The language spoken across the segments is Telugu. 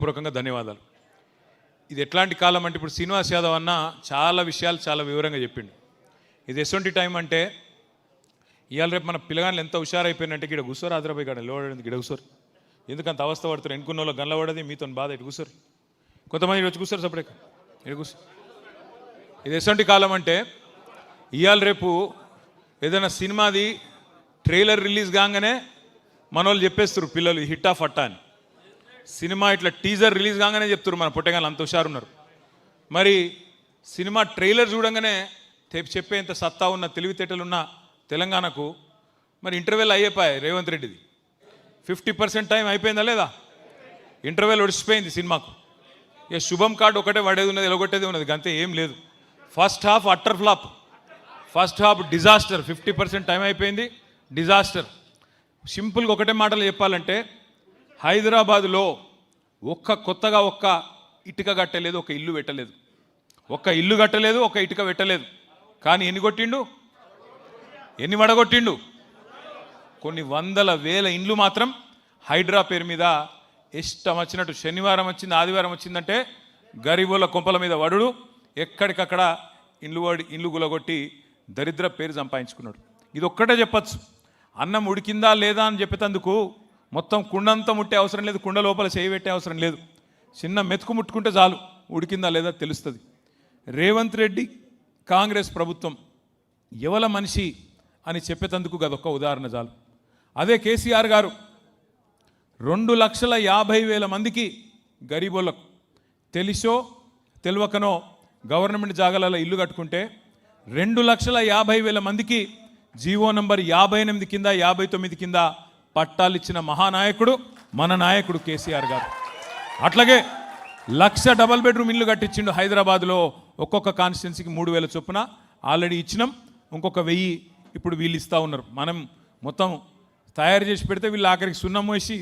పూర్వకంగా ధన్యవాదాలు. ఇది ఎట్లాంటి కాలం అంటే ఇప్పుడు శ్రీనివాస్ యాదవ్ అన్న చాలా విషయాలు చాలా వివరంగా చెప్పిండు. ఇది ఎటువంటి టైం అంటే ఇవాళ రేపు మన పిల్లగాళ్ళు ఎంత హుషారైపోయినంటే ఇక్కడ కూర్చోరు, ఆంధ్రపోయి కాడ లేవడానికి ఇక్కడ కూర్చోరు. ఎందుకంత అవస్థ పడుతారు, ఎన్నుకున్న వాళ్ళు గల్ల పడది, మీతో బాధ ఇటు కూర్చోరు. కొంతమంది వచ్చి కూర్చోరు, సపరేట్ ఇక్కడ కూర్చో. ఇది ఎటువంటి కాలం అంటే ఇవాళ రేపు ఏదైనా సినిమాది ట్రైలర్ రిలీజ్ కాగానే మన వాళ్ళు చెప్పేస్తారు పిల్లలు హిట్టా ఫట్టా అని. సినిమా ఇట్లా టీజర్ రిలీజ్ కాగానే చెప్తారు మన పుట్టగాళ్ళు అంత హుషారున్నారు. మరి సినిమా ట్రైలర్ చూడంగానే చెప్పేంత సత్తా ఉన్న తెలివితేటలున్న తెలంగాణకు మరి ఇంటర్వెల్ అయిపోయాయి రేవంత్ రెడ్డిది. 50% టైం అయిపోయిందా లేదా? ఇంటర్వెల్ ఒడిచిపోయింది సినిమాకు. ఇక శుభం కార్డు ఒకటే పడేది ఉన్నది, ఎలగొట్టేది ఉన్నది, అంతే ఏం లేదు. First half utter flop, first half disaster. 50% time అయిపోయింది, డిజాస్టర్. సింపుల్గా ఒకటే మాటలు చెప్పాలంటే హైదరాబాదులో కొత్తగా ఒక్క ఇటుక కట్టలేదు, ఒక ఇల్లు పెట్టలేదు, ఒక్క ఇల్లు కట్టలేదు, ఒక ఇటుక పెట్టలేదు. కానీ ఎన్ని కొట్టిండు, ఎన్ని వడగొట్టిండు? కొన్ని వందల వేల ఇండ్లు మాత్రం హైడ్రా పేరు మీద ఇష్టం వచ్చినట్టు శనివారం వచ్చింది, ఆదివారం వచ్చిందంటే గరీబుల కొంపల మీద వడుడు, ఎక్కడికక్కడ ఇండ్లు గులగొట్టి దరిద్ర పేరు సంపాదించుకున్నాడు. ఇది ఒక్కటే చెప్పచ్చు. అన్నం ఉడికిందా లేదా అని చెప్పేందుకు మొత్తం కుండంతా ముట్టే అవసరం లేదు, కుండ లోపల చేయి పెట్టే అవసరం లేదు. చిన్న మెతుకు ముట్టుకుంటే చాలు ఉడికిందా లేదా తెలుస్తుంది. రేవంత్ రెడ్డి కాంగ్రెస్ ప్రభుత్వం ఎవల మనిషి అని చెప్పేందుకు గదొక్క ఉదాహరణ చాలు. అదే కేసీఆర్ గారు 2,50,000 మందికి గరీబోళ్ళకు తెలిసో తెలియకనో గవర్నమెంట్ జాగాలలో ఇల్లు కట్టుకుంటే 2,50,000 మందికి జీవో నంబర్ 58 కింద 59 కింద పట్టాలు ఇచ్చిన మహానాయకుడు మన నాయకుడు కేసీఆర్ గారు. అట్లాగే 1,00,000 డబల్ బెడ్రూమ్ ఇల్లు కట్టించిండు హైదరాబాద్లో. ఒక్కొక్క కాన్స్టిట్యున్సీకి 3,000 చొప్పున ఆల్రెడీ ఇచ్చినాం, ఇంకొక 1,000 ఇప్పుడు వీళ్ళు ఇస్తూ ఉన్నారు. మనం మొత్తం తయారు చేసి పెడితే వీళ్ళు ఆఖరికి సున్నం వేసి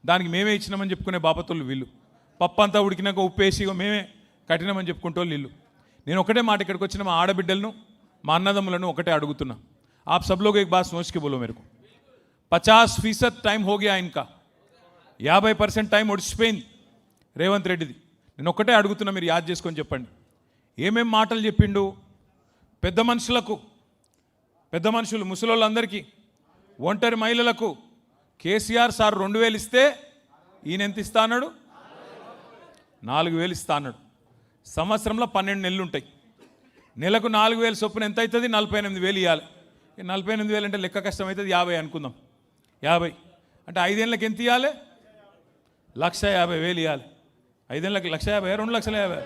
దానికి మేమే ఇచ్చినామని చెప్పుకునే బాపతోళ్ళు వీళ్ళు. పప్పు అంతా ఉడికినాక ఉప్పు వేసి మేమే కట్టినామని చెప్పుకుంటూ వీళ్ళు. నేను ఒకటే మాట ఇక్కడికి వచ్చిన మా ఆడబిడ్డలను మా అన్నదమ్ములను ఒకటే అడుగుతున్నా. आप सब लोग एक बात सोच के बोलो मेरे को, 50% टाइम हो गया इनका, 50% టైం ఒడిచిపోయింది రేవంత్ రెడ్డిది. నేను ఒక్కటే అడుగుతున్నా, మీరు యాద్ చేసుకొని చెప్పండి ఏమేం మాటలు చెప్పిండు. పెద్ద మనుషులు ముసలోళ్ళందరికీ, ఒంటరి మహిళలకు కేసీఆర్ సార్ 2,000 ఇస్తే ఈయన ఎంత ఇస్తా అన్నాడు? 4,000 ఇస్తా అన్నాడు. సంవత్సరంలో 12 నెలలు ఉంటాయి. నెలకు 4,000 చొప్పున ఎంత అవుతుంది? 48,000 ఇవ్వాలి. 48,000 అంటే లెక్క కష్టం అవుతుంది, 50 అనుకుందాం. 50 అంటే 5 ఏళ్ళకి ఎంత ఇవ్వాలి? 1,50,000 ఇవ్వాలి. 5 ఏళ్ళకి 1,50,000, 2,50,000.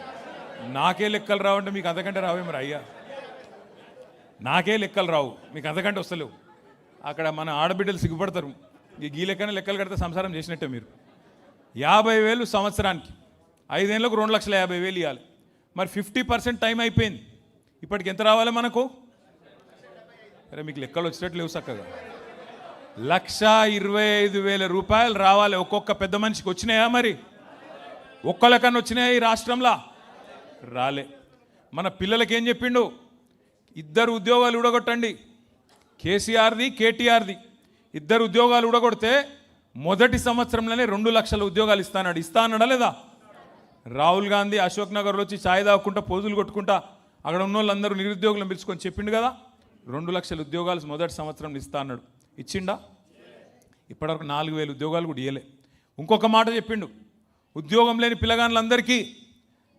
నాకే లెక్కలు రావంటే మీకు అంతకంటే రావే మరి అయ్యా, నాకే లెక్కలు రావు, మీకు అంతకంటే వస్తలేవు. అక్కడ మన ఆడబిడ్డలు సిగ్గుపడతారు. ఈ లెక్కనే లెక్కలు కడితే సంసారం చేసినట్టే మీరు. 50,000 సంవత్సరానికి, 5 ఏళ్ళకు 2,50,000 ఇవ్వాలి. మరి 50% టైం అయిపోయింది. ఇప్పటికి ఎంత రావాలి మనకు? అరే మీకు లెక్కలు వచ్చినట్టు లేవు చక్కగా. 1,25,000 రూపాయలు రావాలి ఒక్కొక్క పెద్ద మనిషికి. వచ్చినాయా మరి? ఒక్కళ్ళకన్నా వచ్చినాయా ఈ రాష్ట్రంలో? రాలే. మన పిల్లలకి ఏం చెప్పిండు? 2 ఉద్యోగాలు ఊడగొట్టండి. కేసీఆర్ది కేటీఆర్ది 2 ఉద్యోగాలు ఊడగొడితే మొదటి సంవత్సరంలోనే 2 లక్షల ఉద్యోగాలు ఇస్తా అన్నాడా లేదా? రాహుల్ గాంధీ అశోక్ నగర్లో వచ్చి ఛాయ్ తాగుకుంటా పోజులు కొట్టుకుంటా అక్కడ ఉన్న వాళ్ళందరూ నిరుద్యోగులను పిలుచుకొని చెప్పిండు కదా 2 లక్షల ఉద్యోగాలు మొదటి సంవత్సరం ఇస్తా అన్నాడు. ఇచ్చిండా? ఇప్పటివరకు 4,000 ఉద్యోగాలు కూడా ఇవ్వలే. ఇంకొక మాట చెప్పిండు, ఉద్యోగం లేని పిల్లగాళ్ళందరికీ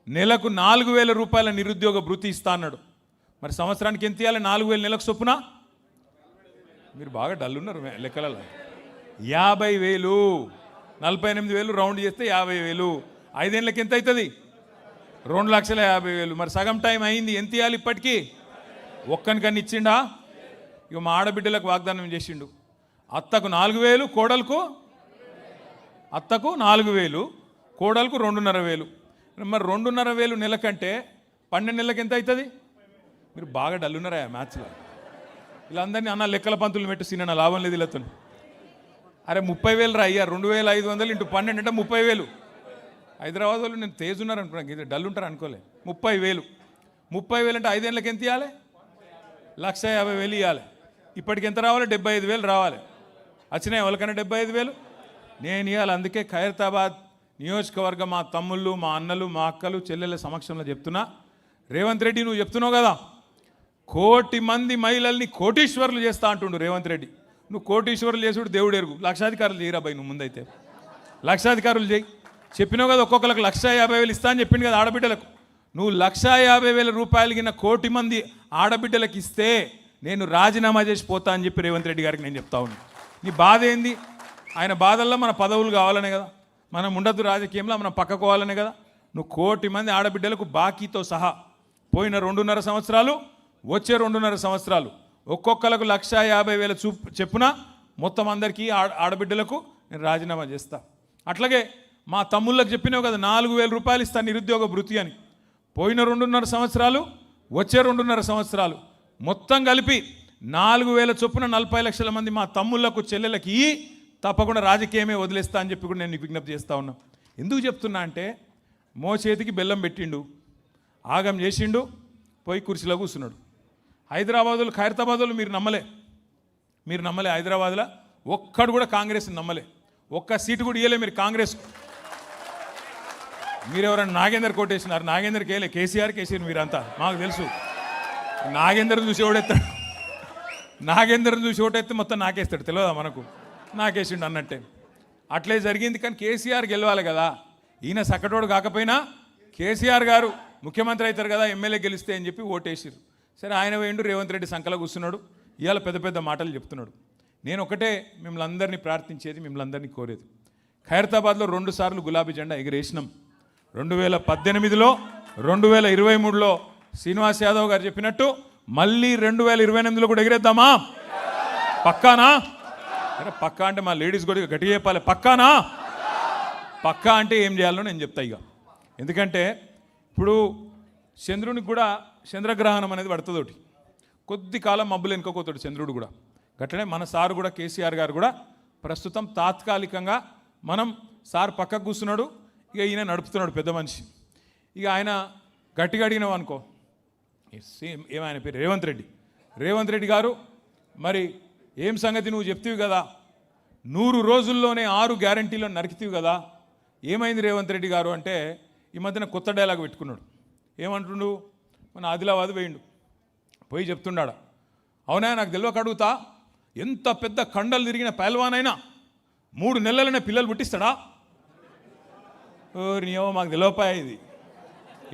నెలకు 4,000 రూపాయల నిరుద్యోగ భృతి ఇస్తా అన్నాడు. మరి సంవత్సరానికి ఎంత ఇవ్వాలి? 4,000 నెలకు చొప్పున. మీరు బాగా డల్ ఉన్నారు లెక్కలలో. 50,000, 48,000 రౌండ్ చేస్తే 50,000. 5 ఏళ్ళకి ఎంత అవుతుంది? 2,50,000. మరి సగం టైం అయింది, ఎంత ఇవ్వాలి ఇప్పటికీ? ఒక్కనికన్నా ఇచ్చిండా? ఇక మా ఆడబిడ్డలకు వాగ్దానం చేసిండు, అత్తకు 4,000, అత్తకు 4,000, కోడలకు 2,500. మరి 2,500 నెలకంటే 12 నెలలకు ఎంత అవుతుంది? మీరు బాగా డల్లున్నారా మ్యాథ్స్లో? వీళ్ళందరినీ అన్న లెక్కల పంతులు పెట్టి సిన్న లాభం లేదు వీళ్ళతో. అరే 30,000 రా అయ్యా, 2,500 ఇంటూ 12 అంటే 30,000. హైదరాబాద్ వాళ్ళు నేను తేజ్ ఉన్నారు అనుకున్నాను, డల్ ఉంటారు అనుకోలే. 30,000 అంటే 5 ఏళ్ళకి ఎంత ఇవ్వాలి? 1,50,000 ఇవ్వాలి. ఇప్పటికి ఎంత రావాలి? 75,000 రావాలి. వచ్చినాయి ఎవరికైనా 75,000? నేను ఇవ్వాలి. అందుకే ఖైరతాబాద్ నియోజకవర్గ మా తమ్ముళ్ళు, మా అన్నలు, మా అక్కలు, చెల్లెల సమక్షంలో చెప్తున్నా, రేవంత్ రెడ్డి నువ్వు చెప్తున్నావు కదా 1 కోటి మంది మహిళల్ని కోటీశ్వరులు చేస్తా అంటుండు రేవంత్ రెడ్డి. నువ్వు కోటీశ్వరులు చేసుడు దేవుడు ఎరుగు. లక్షాధికారులు చేయరా భయ్, నువ్వు ముందైతే లక్షాధికారులు చేయి. చెప్పినావు కదా ఒక్కొక్కరికి 1,50,000 ఇస్తా అని చెప్పింది కదా ఆడబిడ్డలకు. నువ్వు 1,50,000 రూపాయలు కింద 1 కోటి మంది ఆడబిడ్డలకు ఇస్తే నేను రాజీనామా చేసి పోతా అని చెప్పి రేవంత్ రెడ్డి గారికి నేను చెప్తా ఉన్నాను. నీ బాధ ఏంది? ఆయన బాధల్లో మన పదవులు కావాలనే కదా, మనం ఉండద్దు రాజకీయంలో, మనం పక్కకోవాలనే కదా. నువ్వు 1 కోటి మంది ఆడబిడ్డలకు బాకీతో సహా పోయిన 2.5 సంవత్సరాలు, వచ్చే 2.5 సంవత్సరాలు ఒక్కొక్కరికి 1,50,000 చెప్పున మొత్తం అందరికీ ఆడబిడ్డలకు నేను రాజీనామా చేస్తా. అట్లాగే మా తమ్ముళ్ళకి చెప్పినావు కదా 4,000 రూపాయలు ఇస్తాను నిరుద్యోగ భృతి అని. పోయిన 2.5 సంవత్సరాలు, వచ్చే 2.5 సంవత్సరాలు మొత్తం కలిపి 4,000 చొప్పున 40 లక్షల మంది మా తమ్ముళ్లకు, చెల్లెలకి తప్పకుండా రాజకీయమే వదిలేస్తా అని చెప్పి కూడా నేను నీకు విజ్ఞప్తి చేస్తా ఉన్నా. ఎందుకు చెప్తున్నా అంటే, మో చేతికి బెల్లం పెట్టిండు, ఆగం చేసిండు, పోయి కుర్చీలో కూర్చున్నాడు. హైదరాబాదులు, ఖైరతాబాదులు మీరు నమ్మలే. హైదరాబాద్లో ఒక్కడు కూడా కాంగ్రెస్ని నమ్మలే. 1 సీటు కూడా ఇవ్వలే మీరు కాంగ్రెస్. మీరు ఎవరైనా నాగేందర్ కోటేసినారు? నాగేందర్కి వేయలే, కేసీఆర్ మీరంతా మాకు తెలుసు. నాగేందర్ని చూసి ఓడెత్తాడు, నాగేందర్ని చూసి ఓటెత్తే మొత్తం నాకేస్తాడు, తెలియదా మనకు? నాకేసిండు అన్నట్టే అట్లే జరిగింది. కానీ కేసీఆర్ గెలవాలి కదా, ఈయన సక్కటోడు కాకపోయినా కేసీఆర్ గారు ముఖ్యమంత్రి అవుతారు కదా ఎమ్మెల్యే గెలిస్తే అని చెప్పి ఓటేసిరు. సరే ఆయన వేయండు, రేవంత్ రెడ్డి సంకల కూర్చున్నాడు, ఇవాళ పెద్ద పెద్ద మాటలు చెప్తున్నాడు. నేను ఒకటే మిమ్మల్ని అందరినీ ప్రార్థించేది, మిమ్మల్ని అందరినీ కోరేది, ఖైరతాబాద్లో 2 సార్లు గులాబీ జెండా ఎగిరేసినాం. 2018లో, 2023లో శ్రీనివాస్ యాదవ్ గారు చెప్పినట్టు మళ్ళీ 2028లో కూడా ఎగిరేద్దామా? పక్కానా? అరే పక్కా అంటే మా లేడీస్ కూడా గట్టిగా చెప్పాలి. పక్కానా? పక్కా అంటే ఏం చేయాలో నేను చెప్తా ఇక. ఎందుకంటే ఇప్పుడు చంద్రునికి కూడా చంద్రగ్రహణం అనేది పడుతుంది. కొద్ది కాలం మబ్బులు వెనుకపోతాడు చంద్రుడు కూడా. గట్లనే మన సారు కూడా, కేసీఆర్ గారు కూడా ప్రస్తుతం తాత్కాలికంగా మనం సార్ పక్కకు కూర్చున్నాడు, ఇక ఈయన నడుపుతున్నాడు పెద్ద మనిషి. ఇక ఆయన గట్టిగా అడిగినావు అనుకో, సేమ్ ఏమైన పేరు రేవంత్ రెడ్డి గారు, మరి ఏం సంగతి నువ్వు చెప్తివి కదా, 100 రోజుల్లోనే 6 గ్యారంటీలను నరికితివి కదా, ఏమైంది రేవంత్ రెడ్డి గారు అంటే ఈ మధ్యన కొత్త డైలాగ్ పెట్టుకున్నాడు. ఏమంటుండు? మన ఆదిలాబాద్ పోయి చెప్తున్నాడు, అవునా నాకు తెలియక అడుగుతా, ఎంత పెద్ద కండలు తిరిగిన పైల్వానైనా 3 నెలలనే పిల్లలు పుట్టిస్తాడా? నీయో మాకు తెలియపాయ ఇది,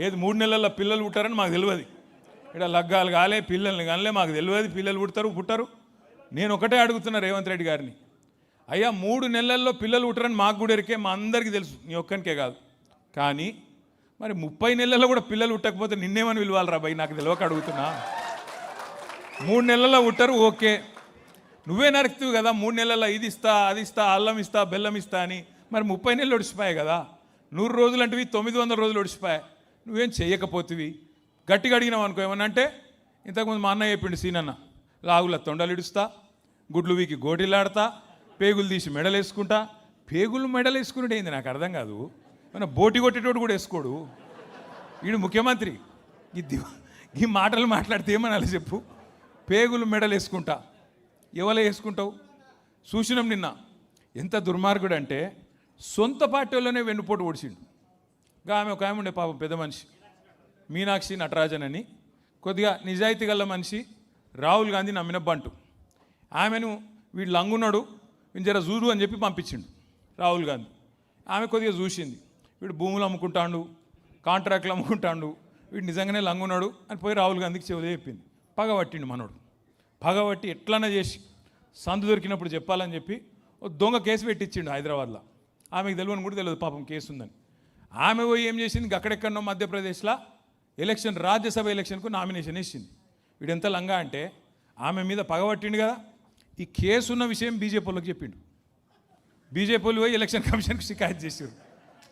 ఏది 3 నెలల్లో పిల్లలు పుట్టారని మాకు తెలియదు. ఇక్కడ లగ్గాలు కాలే, పిల్లల్ని కాలే, మాకు తెలియదు పిల్లలు పుట్టరు. నేను ఒకటే అడుగుతున్నా రేవంత్ రెడ్డి గారిని, అయ్యా 3 నెలల్లో పిల్లలు పుట్టరని మాకు కూడా ఎరికే, మా అందరికీ తెలుసు, నీ ఒక్కనికే కాదు. కానీ మరి 30 నెలల్లో కూడా పిల్లలు పుట్టకపోతే నిన్నేమని విలువాలరా భయ్, నాకు తెలియక అడుగుతున్నా. 3 నెలల్లో పుట్టరు ఓకే, నువ్వే నరుకుతావు కదా 3 నెలల్లో ఇది ఇస్తా, అది ఇస్తా, అల్లం ఇస్తా, బెల్లం ఇస్తా అని. మరి 30 నెలలు ఒడిచిపోయాయి కదా, 100 రోజులు అంటేవి 900 రోజులు ఒడిచిపోయాయి. నువ్వేం చెయ్యకపోతివి. గట్టిగా అడిగినావు అనుకో ఏమన్నా అంటే, ఇంతకుముందు మా అన్న చెప్పిండు సీనన్న, లాగుల తొండలు ఇడుస్తా, గుడ్లు వీకి గోటిలాడతా, పేగులు తీసి మెడలు వేసుకుంటా. పేగులు మెడలు వేసుకునేది ఏంది నాకు అర్థం కాదు. మన బోటి కొట్టేటోడు కూడా వేసుకోడు, వీడు ముఖ్యమంత్రి. ఈ మాటలు మాట్లాడితే ఏమనాలి చెప్పు? పేగులు మెడలు వేసుకుంటా, ఎవరు వేసుకుంటావు? చూసినాం నిన్న ఎంత దుర్మార్గుడు అంటే, సొంత పార్టీలోనే వెన్నుపోటు ఓడిచిండు. ఆమె ఒక ఆమె ఉండే పాపం పెద్ద మనిషి, మీనాక్షి నటరాజన్ అని, కొద్దిగా నిజాయితీ గల మనిషి, రాహుల్ గాంధీ నమ్మినబ్బంటు. ఆమెను వీడు లంగున్నాడు, వీడు జర చూడు అని చెప్పి పంపించిండు రాహుల్ గాంధీ. ఆమె కొద్దిగా చూసింది, వీడు భూములు అమ్ముకుంటాడు, కాంట్రాక్ట్లు అమ్ముకుంటాడు, వీడు నిజంగానే లంగున్నాడు అని పోయి రాహుల్ గాంధీకి చెవుదే చెప్పింది. పగబట్టిండు మనోడు. పగబట్టి ఎట్లన్నా చేసి సందు దొరికినప్పుడు చెప్పాలని చెప్పి ఓ దొంగ కేసు పెట్టించిండు హైదరాబాద్లో. ఆమెకు తెలియని కూడా తెలియదు పాపం కేసు ఉందని. ఆమె పోయి ఏం చేసింది, అక్కడెక్కడనో మధ్యప్రదేశ్లో ఎలక్షన్, రాజ్యసభ ఎలక్షన్కు నామినేషన్ వేసింది. వీడెంత లంగా అంటే, ఆమె మీద పగబట్టిండు కదా, ఈ కేసు ఉన్న విషయం బీజేపీ వాళ్ళకి చెప్పిండు. బీజేపీ వాళ్ళు పోయి ఎలక్షన్ కమిషన్కి షికాయత్ చేసారు.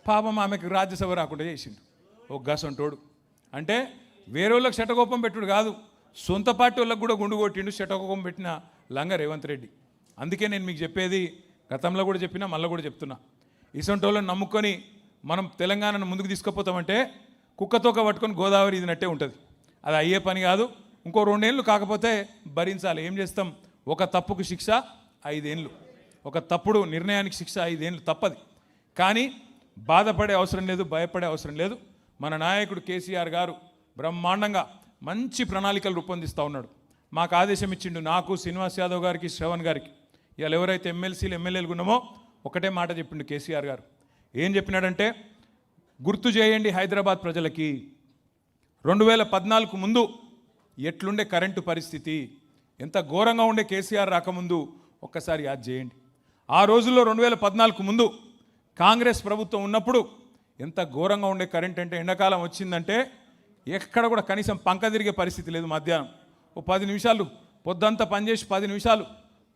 పాపం ఆమెకు రాజ్యసభ రాకుండా చేసిండు. ఒక గసంటోడు అంటే వేరే వాళ్ళకి శటకోపం పెట్టుడు కాదు, సొంత పార్టీ వాళ్ళకి కూడా గుండు కొట్టిండు, శటకోపం పెట్టిన లంగా రేవంత్ రెడ్డి. అందుకే నేను మీకు చెప్పేది, గతంలో కూడా చెప్పినా మళ్ళీ కూడా చెప్తున్నా, ఇసొంటి వాళ్ళని నమ్ముకొని మనం తెలంగాణను ముందుకు తీసుకుపోతామంటే కుక్కతోక పట్టుకొని గోదావరి ఇదినట్టే ఉంటుంది. అది అయ్యే పని కాదు. ఇంకో 2 ఏళ్ళు కాకపోతే భరించాలి. ఏం చేస్తాం? ఒక తప్పుకు శిక్ష 5 ఏళ్ళు, ఒక తప్పుడు నిర్ణయానికి శిక్ష 5 ఏళ్ళు తప్పది. కానీ బాధపడే అవసరం లేదు, భయపడే అవసరం లేదు. మన నాయకుడు కేసీఆర్ గారు బ్రహ్మాండంగా మంచి ప్రణాళికలు రూపొందిస్తూ ఉన్నాడు. మాకు ఆదేశం ఇచ్చిండు, నాకు, శ్రీనివాస్ యాదవ్ గారికి, శ్రవణ్ గారికి. ఇవాళ ఎవరైతే ఎమ్మెల్సీలు ఎమ్మెల్యేలు ఉన్నామో ఒకటే మాట చెప్పిండు కేసీఆర్ గారు. ఏం చెప్పినాడంటే, గుర్తు చేయండి హైదరాబాద్ ప్రజలకి 2014 ముందు ఎట్లుండే కరెంటు పరిస్థితి, ఎంత ఘోరంగా ఉండే కేసీఆర్ రాకముందు ఒక్కసారి యాద్ చేయండి. ఆ రోజుల్లో 2014 ముందు కాంగ్రెస్ ప్రభుత్వం ఉన్నప్పుడు ఎంత ఘోరంగా ఉండే కరెంట్ అంటే, ఎండాకాలం వచ్చిందంటే ఎక్కడ కూడా కనీసం పంక తిరిగే పరిస్థితి లేదు. మధ్యాహ్నం ఓ 10 నిమిషాలు పొద్దంతా పనిచేసి 10 నిమిషాలు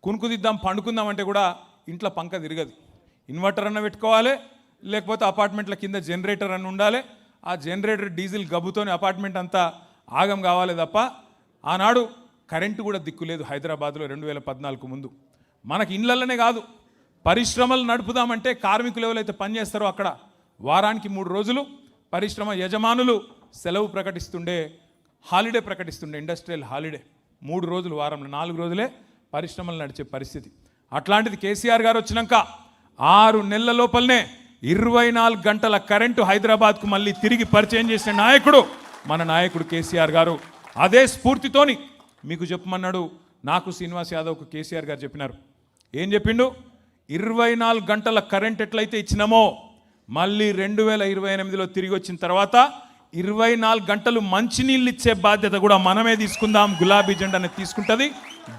కునుకుదిద్దాం పండుకుందాం అంటే కూడా ఇంట్లో పంక తిరగదు. ఇన్వర్టర్ అన్న పెట్టుకోవాలి, లేకపోతే అపార్ట్మెంట్ల కింద జనరేటర్ అన్న ఉండాలి. ఆ జనరేటర్ డీజిల్ గబ్బుతోనే అపార్ట్మెంట్ అంతా ఆగం కావాలి తప్ప ఆనాడు కరెంటు కూడా దిక్కులేదు హైదరాబాద్లో 2014 ముందు. మనకి ఇళ్ళల్లోనే కాదు, పరిశ్రమలు నడుపుదామంటే కార్మికులు ఎవరైతే పనిచేస్తారో అక్కడ వారానికి 3 రోజులు పరిశ్రమ యజమానులు సెలవు ప్రకటిస్తుండే, హాలిడే ప్రకటిస్తుండే, ఇండస్ట్రియల్ హాలిడే. 3 రోజులు వారంలో, 4 రోజులే పరిశ్రమలు నడిచే పరిస్థితి. అట్లాంటిది కేసీఆర్ గారు వచ్చినాక 6 నెలల లోపలనే 24 గంటల కరెంటు హైదరాబాద్కు మళ్ళీ తిరిగి పరిచయం చేసిన నాయకుడు మన నాయకుడు కేసీఆర్ గారు. అదే స్ఫూర్తితోని మీకు చెప్పమన్నాడు, నాకు, శ్రీనివాస్ యాదవ్కు కేసీఆర్ గారు చెప్పినారు. ఏం చెప్పిండు? 24 గంటల కరెంట్ ఎట్లయితే ఇచ్చినామో మళ్ళీ 2028లో తిరిగి వచ్చిన తర్వాత 24 గంటలు మంచినీళ్ళు ఇచ్చే బాధ్యత కూడా మనమే తీసుకుందాం. గులాబీ జెండాని తీసుకుంటుంది.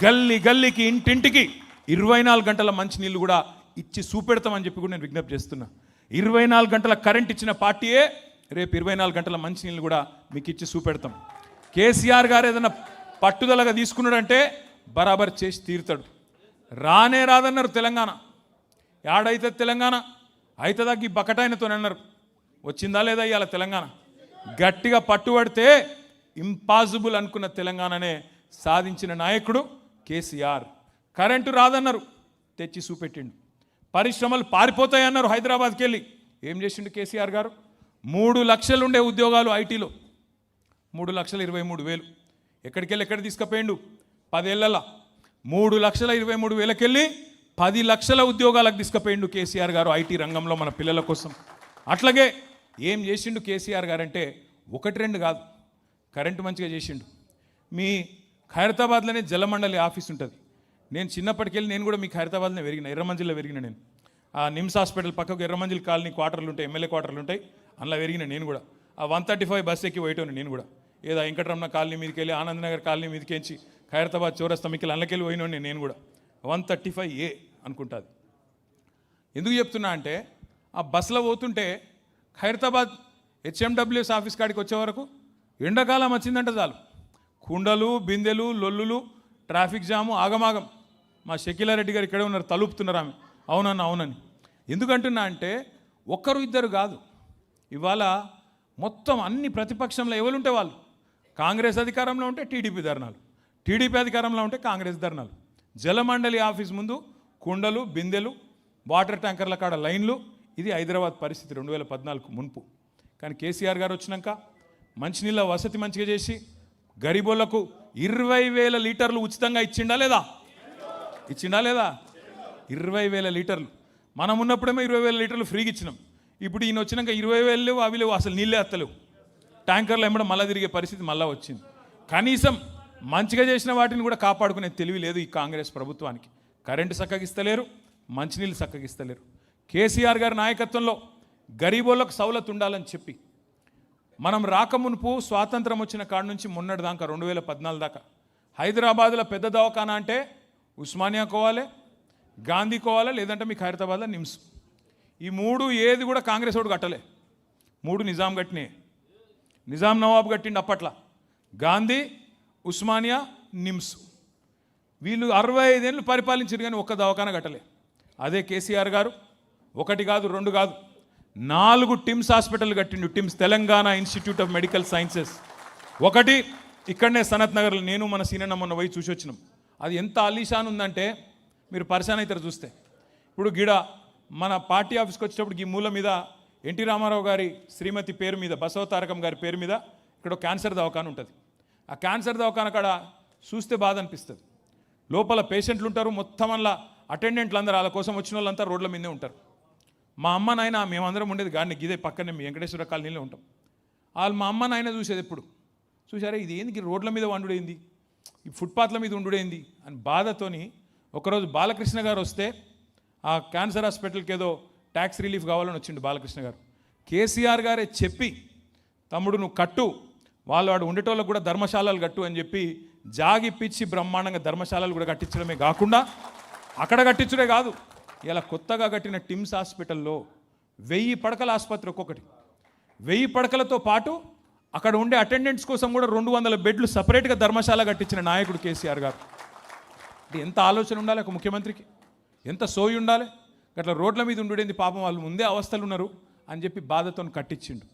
గల్లీ గల్లీకి, ఇంటింటికి 24 గంటల మంచినీళ్ళు కూడా ఇచ్చి చూపెడతామని చెప్పి కూడా నేను విజ్ఞప్తి చేస్తున్నా. 24 గంటల కరెంట్ ఇచ్చిన పార్టీయే రేపు 24 గంటల మంచినీళ్ళు కూడా మీకు ఇచ్చి చూపెడతాం. కేసీఆర్ గారు ఏదైనా పట్టుదలగా తీసుకున్నాడంటే బరాబర్ చేసి తీరుతాడు. రానే రాదన్నారు తెలంగాణ. యాడైతే తెలంగాణ అయితదాకి బకటాయనతో అన్నారు. వచ్చిందా లేదా ఇవాళ తెలంగాణ? గట్టిగా పట్టుబడితే ఇంపాసిబుల్ అనుకున్న తెలంగాణనే సాధించిన నాయకుడు కేసీఆర్. కరెంటు రాదన్నారు, తెచ్చి చూపెట్టిండు. పరిశ్రమలు పారిపోతాయన్నారు హైదరాబాద్కి వెళ్ళి. ఏం చేసిండు కేసీఆర్ గారు? 3 లక్షలు ఉండే ఉద్యోగాలు ఐటీలో 3,23,000 ఎక్కడికి వెళ్ళి ఎక్కడ తీసుకుపోయిండు? 10 ఏళ్లలో 3,23,000కి వెళ్ళి 10 లక్షల ఉద్యోగాలకు తీసుకుపోయిండు కేసీఆర్ గారు ఐటీ రంగంలో మన పిల్లల కోసం. అట్లాగే ఏం చేసిండు కేసీఆర్ గారు అంటే 1-2 కాదు, కరెంటు మంచిగా చేసిండు. మీ ఖైరతాబాద్లోనే జలమండలి ఆఫీస్ ఉంటుంది. నేను చిన్నప్పటికెళ్ళి నేను కూడా మీ ఖైరతాబాద్లో పెరిగిన, ఎర్రమంజిల్లో పెరిగిన. నేను ఆ నిమ్స్ హాస్పిటల్ పక్కకు ఎర్రమంజిల్ కాలనీ క్వార్టర్లు ఉంటాయి, ఎమ్మెల్యే క్వార్టర్లు ఉంటాయి, అందులో పెరిగిన నేను కూడా. ఆ 135 బస్ ఎక్కి పోయేటోని నేను కూడా. ఏదో వెంకటరమణ కాలనీ మీదకి వెళ్ళి ఆనందనగర్ కాలనీ మీదకించి ఖైరతాబాద్ చౌరస్తా మీకు అందులోకెళ్ళి పోయినోని నేను కూడా. 135A అనుకుంటుంది. ఎందుకు చెప్తున్నా అంటే, ఆ బస్సులో పోతుంటే ఖైరతాబాద్ HMWS ఆఫీస్ కాడికి వచ్చే వరకు ఎండాకాలం వచ్చిందంటే చాలు, కుండలు, బిందెలు, లొల్లులు, ట్రాఫిక్ జాము, ఆగమాగం. మా షకీలారెడ్డి గారు ఇక్కడే ఉన్నారు, తలుపుతున్నారు ఆమె. అవునన్న అవునని. ఎందుకంటున్నా అంటే 1-2 కాదు, ఇవాళ మొత్తం అన్ని ప్రతిపక్షంలో ఎవరుంటే వాళ్ళు. కాంగ్రెస్ అధికారంలో ఉంటే టీడీపీ ధర్నాలు, టీడీపీ అధికారంలో ఉంటే కాంగ్రెస్ ధర్నాలు. జలమండలి ఆఫీస్ ముందు కుండలు, బిందెలు, వాటర్ ట్యాంకర్ల కాడ లైన్లు. ఇది హైదరాబాద్ పరిస్థితి 2014 మున్పు. కానీ కేసీఆర్ గారు వచ్చినాక మంచినీళ్ళ వసతి మంచిగా చేసి గరీబోళ్లకు 20,000 లీటర్లు ఉచితంగా ఇచ్చిండా లేదా? ఇచ్చిండా లేదా? 20,000 లీటర్లు. మనం ఉన్నప్పుడేమో 20,000 లీటర్లు ఫ్రీగా ఇచ్చినాం. ఇప్పుడు ఈయన వచ్చినాక 20,000 లేవు, అవి లేవు, అసలు నీళ్ళే ఎత్తలేవు. ట్యాంకర్లు ఎమ్మడం మళ్ళీ తిరిగే పరిస్థితి మళ్ళీ వచ్చింది. కనీసం మంచిగా చేసిన వాటిని కూడా కాపాడుకునే తెలివి లేదు ఈ కాంగ్రెస్ ప్రభుత్వానికి. కరెంటు చక్కగిస్తలేరు, మంచినీళ్ళు చక్కగిస్తలేరు. కేసీఆర్ గారి నాయకత్వంలో గరీబోళ్ళకు సౌలత్ ఉండాలని చెప్పి మనం రాకమునుపు స్వాతంత్రం వచ్చిన కాడ నుంచి మొన్నటి దాకా 2014 దాకా హైదరాబాద్లో పెద్ద దవాఖానా అంటే ఉస్మానియా కోవాలి, గాంధీ కోవాలి, లేదంటే మీకు హైదరాబాద్లో నిమ్స్. ఈ 3 ఏది కూడా కాంగ్రెస్ వాడు కట్టలే. 3 నిజాం కట్టినే. నిజాం నవాబు కట్టిండు అప్పట్లో. గాంధీ, ఉస్మానియా, నిమ్స్. వీళ్ళు 65 ఏళ్ళు పరిపాలించారు కానీ ఒక్క దవాఖానా కట్టలే. అదే కేసీఆర్ గారు 1 కాదు 2 కాదు 4 టిమ్స్ హాస్పిటల్ కట్టిండు. TIMS, Telangana institute of medical sciences. ఒకటి ఇక్కడనే సనత్ నగర్లో నేను మన సీనన్న మొన్న పోయి చూసి వచ్చినాం. అది ఎంత అలీషాన్ ఉందంటే మీరు పరిశాన్ అవుతారు చూస్తే. ఇప్పుడు గిడ మన పార్టీ ఆఫీస్కి వచ్చేటప్పుడు ఈ మూల మీద ఎన్టీ రామారావు గారి శ్రీమతి పేరు మీద, బసవతారకం గారి పేరు మీద ఇక్కడ క్యాన్సర్ దవాఖాన ఉంటుంది. ఆ క్యాన్సర్ దవాఖాన కాడ చూస్తే బాధ అనిపిస్తుంది. లోపల పేషెంట్లు ఉంటారు, మొత్తం అలా అటెండెంట్లు అందరూ వాళ్ళ కోసం వచ్చిన వాళ్ళంతా రోడ్ల మీదే ఉంటారు. మా అమ్మ నాయన మేమందరం ఉండేది గాడిని గిదే పక్కనే మీ వెంకటేశ్వర కాలనీలో ఉంటాం. వాళ్ళు మా అమ్మ నాయన చూసేది ఎప్పుడు చూసారా ఇది ఏంది రోడ్ల మీద వండుడేంది, ఈ ఫుట్పాత్ల మీద ఉండుడేంది అని బాధతోని ఒకరోజు బాలకృష్ణ గారు వస్తే ఆ క్యాన్సర్ హాస్పిటల్కి ఏదో ట్యాక్స్ రిలీఫ్ కావాలని వచ్చిండు బాలకృష్ణ గారు. కేసీఆర్ గారే చెప్పి తమ్ముడు నువ్వు కట్టు, వాడు ఉండేటోళ్ళకు కూడా ధర్మశాలలు కట్టు అని చెప్పి జాగిప్పించి బ్రహ్మాండంగా ధర్మశాలలు కూడా కట్టించడమే కాకుండా అక్కడ కట్టించడే కాదు, ఇలా కొత్తగా కట్టిన టిమ్స్ హాస్పిటల్లో 1000 పడకల ఆసుపత్రి, ఒక్కొక్కటి 1000 పడకలతో పాటు అక్కడ ఉండే అటెండెంట్స్ కోసం కూడా 200 బెడ్లు సపరేట్గా ధర్మశాల కట్టించిన నాయకుడు కేసీఆర్ గారు. అంటే ఎంత ఆలోచన ఉండాలి ఒక ముఖ్యమంత్రికి, ఎంత సోయి ఉండాలి. అట్లా రోడ్ల మీద ఉండేది పాపం వాళ్ళు ముందే అవస్థలు ఉన్నారు అని చెప్పి బాధతో కట్టించిండు.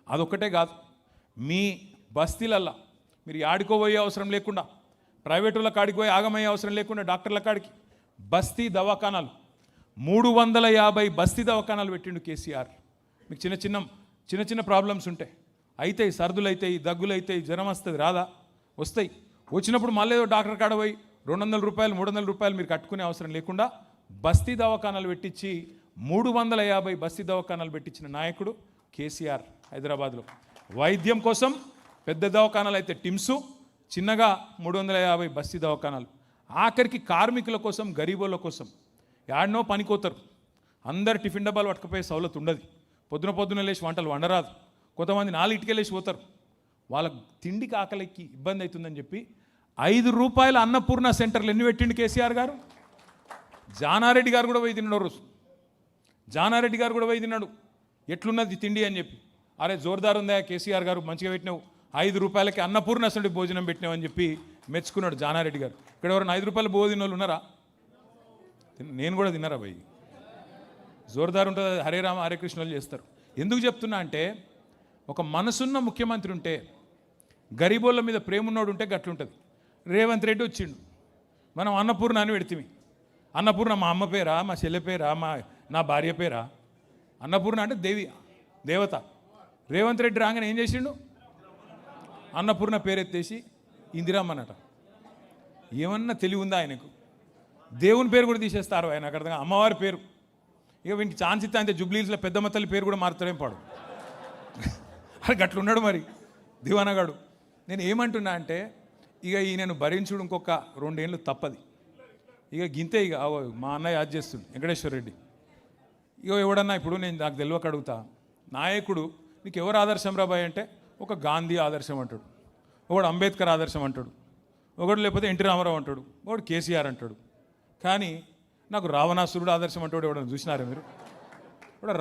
అదొక్కటే కాదు, మీ బస్తీలల్లా మీరు ఆడుకోబోయే అవసరం లేకుండా, ప్రైవేటుల కాడికి పోయి ఆగమయ్యే అవసరం లేకుండా డాక్టర్ల కాడికి బస్తీ దవాఖానాలు 350 బస్తీ దవాఖానాలు పెట్టిండు కేసీఆర్. మీకు చిన్న చిన్న ప్రాబ్లమ్స్ ఉంటాయి, అవుతాయి, సర్దులు అవుతాయి, దగ్గులు అవుతాయి, జ్వరం వస్తుంది, రాదా వస్తాయి, వచ్చినప్పుడు మళ్ళీ ఏదో డాక్టర్ కాడ పోయి 200 రూపాయలు 300 రూపాయలు మీరు కట్టుకునే అవసరం లేకుండా బస్తీ దవాఖానాలు పెట్టించి 350 బస్తీ దవాఖానాలు పెట్టించిన నాయకుడు కేసీఆర్. హైదరాబాద్లో వైద్యం కోసం పెద్ద దవాఖానాలు అయితే టిమ్స్, చిన్నగా 350 బస్తీ దవాఖానాలు. ఆఖరికి కార్మికుల కోసం, గరీబోళ్ళ కోసం యాడనో పనికోతారు, అందరు టిఫిన్ డబ్బాలు పట్టుకుపోయే సౌలత్ ఉండదు, పొద్దున లేచి వంటలు వండరాదు, కొంతమంది 4 లేచి పోతారు, వాళ్ళ తిండికి ఆకలికి ఇబ్బంది అవుతుందని చెప్పి 5 రూపాయల అన్నపూర్ణ సెంటర్లు ఎన్ని పెట్టిండు కేసీఆర్ గారు. జానారెడ్డి గారు కూడా పోయి తిన్నాడు రోజు, జానారెడ్డి గారు కూడా పోయి తిన్నాడు ఎట్లున్నది తిండి అని చెప్పి. అరే జోర్దార్ ఉందా కేసీఆర్ గారు, మంచిగా పెట్టినావు, 5 రూపాయలకి అన్నపూర్ణ అసలు భోజనం పెట్టినావు అని చెప్పి మెచ్చుకున్నాడు జానారెడ్డి గారు. ఇక్కడ ఎవరైనా 5 రూపాయలు భోజనం వాళ్ళు ఉన్నారా? నేను కూడా తిన్నారా భయ్, జోర్దార్ ఉంటుంది, హరే రామ హరే కృష్ణలు చేస్తారు. ఎందుకు చెప్తున్నా అంటే ఒక మనసున్న ముఖ్యమంత్రి ఉంటే, గరీబోళ్ళ మీద ప్రేమ ఉన్నోడు ఉంటే గట్లుంటుంది. రేవంత్ రెడ్డి వచ్చిండు, మనం అన్నపూర్ణ అని పెడితిమి. అన్నపూర్ణ మా అమ్మ పేరా, మా చెల్లె పేరా, నా భార్య పేరా? అన్నపూర్ణ అంటే దేవత. రేవంత్ రెడ్డి రాగానే ఏం చేసిండు, అన్నపూర్ణ పేరెత్తేసి ఇందిరమ్మనట. ఏమన్నా తెలివి ఉందా ఆయనకు? దేవుని పేరు కూడా తీసేస్తారు ఆయన, అక్కడ అమ్మవారి పేరు. ఇక వీనికి ఛాన్స్ ఇస్తే అంతే, జుబ్లీస్లో పెద్దమ్మ తల్లి పేరు కూడా మారుతాడేం పాడు. అది గట్లున్నాడు మరి దివానగాడు. నేను ఏమంటున్నా అంటే ఇక ఈయనను భరించుడు ఇంకొక 2 ఏళ్ళు తప్పది. ఇక గింతే, ఇక మా అన్నయ్య యాద్ చేస్తుండు వెంకటేశ్వర రెడ్డి. ఇక ఎవడన్నా ఇప్పుడు నేను నాకు తెలియక అడుగుతా, నాయకుడు నీకు ఎవరు ఆదర్శం రాబాయ్ అంటే ఒక గాంధీ ఆదర్శం అంటాడు, ఒకడు అంబేద్కర్ ఆదర్శం అంటాడు, ఒకడు లేకపోతే ఎన్టీ రామారావు అంటాడు, ఒకడు కేసీఆర్ అంటాడు. కానీ నాకు రావణాసురుడు ఆదర్శం అంటాడు. ఎవడన్నా చూసినారా మీరు? ఇప్పుడు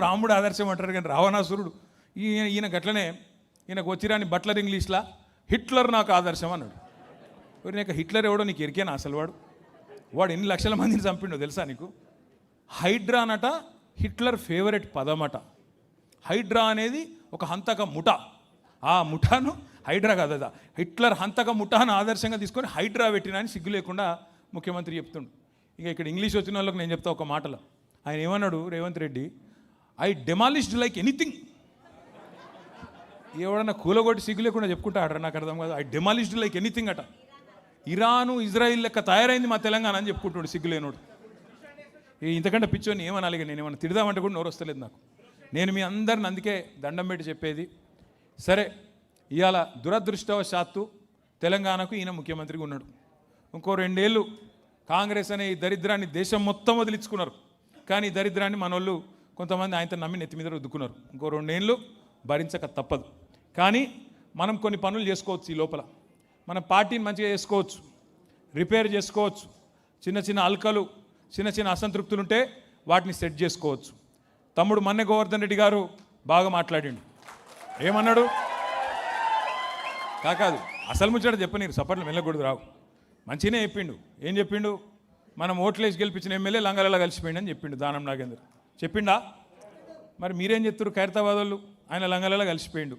రాముడు ఆదర్శం అంటారు కానీ రావణాసురుడు ఈయన గట్లనే. ఈయనకు వచ్చిరాని బట్లర్ ఇంగ్లీష్లా హిట్లర్ నాకు ఆదర్శం అన్నాడు. నీకు హిట్లర్ ఎవడో నీకు ఎరికేనా అసలు? వాడు ఎన్ని లక్షల మందిని చంపిండో తెలుసా నీకు? హైడ్రా అనట హిట్లర్ ఫేవరెట్ పదమట. హైడ్రా అనేది ఒక హంతక ముఠా, ఆ ముఠాను హైడ్రా కాదా, హిట్లర్ హంతక ముఠాను ఆదర్శంగా తీసుకొని హైడ్రా పెట్టినా అని సిగ్గు లేకుండా ముఖ్యమంత్రి చెప్తుండు. ఇక ఇక్కడ ఇంగ్లీష్ వచ్చిన వాళ్ళకి నేను చెప్తా ఒక మాటలో. ఆయన ఏమన్నాడు Revanth Reddy, I demolished like anything. ఎవడన్నా కూలగొట్టి సిగ్గు లేకుండా చెప్పుకుంటా ఆడరా, నాకు అర్థం కాదు. ఐ డెమాలిష్డ్ లైక్ ఎనీథింగ్ అట. ఇరాను ఇజ్రాయిల్ లెక్క తయారైంది మా తెలంగాణ అని చెప్పుకుంటాడు సిగ్గులేనోడు. ఇంతకంటే పిచ్చోని ఏమనాలి? నేను ఏమన్నా తిడదామంటే కూడా నోరు వస్తలేదు నాకు. నేను మీ అందరిని అందుకే దండం పెట్టి చెప్పేది, సరే ఇవాళ దురదృష్టవశాత్తు తెలంగాణకు ఈయన ముఖ్యమంత్రిగా ఉన్నాడు. ఇంకో 2 ఏళ్ళు కాంగ్రెస్ అనే ఈ దరిద్రాన్ని దేశం మొత్తం వదిలించుకున్నారు. కానీ ఈ దరిద్రాన్ని మనోళ్ళు కొంతమంది ఆయనతో నమ్మి నెత్తి మీద రుద్దుకున్నారు. ఇంకో 2 ఏళ్ళు భరించక తప్పదు. కానీ మనం కొన్ని పనులు చేసుకోవచ్చు. ఈ లోపల మన పార్టీని మంచిగా చేసుకోవచ్చు, రిపేర్ చేసుకోవచ్చు. చిన్న అల్కలు, చిన్న అసంతృప్తులు ఉంటే వాటిని సెట్ చేసుకోవచ్చు. తమ్ముడు మన్నె గోవర్ధన్ రెడ్డి గారు బాగా మాట్లాడిండు. ఏమన్నాడు? కాదు అసలు ముచ్చట చెప్పనీరు, సపట్లు మెల్లకూడదు రావు. మంచిగానే చెప్పిండు. ఏం చెప్పిండు? మనం ఓట్లేసి గెలిపించిన ఎమ్మెల్యే లంగలలో కలిసిపోయిండు అని చెప్పిండు దానం నాగేందర్. చెప్పిండా? మరి మీరేం చెప్తారు? ఖైరతాబాద్ వాళ్ళు ఆయన లంగలలో కలిసిపోయిండు.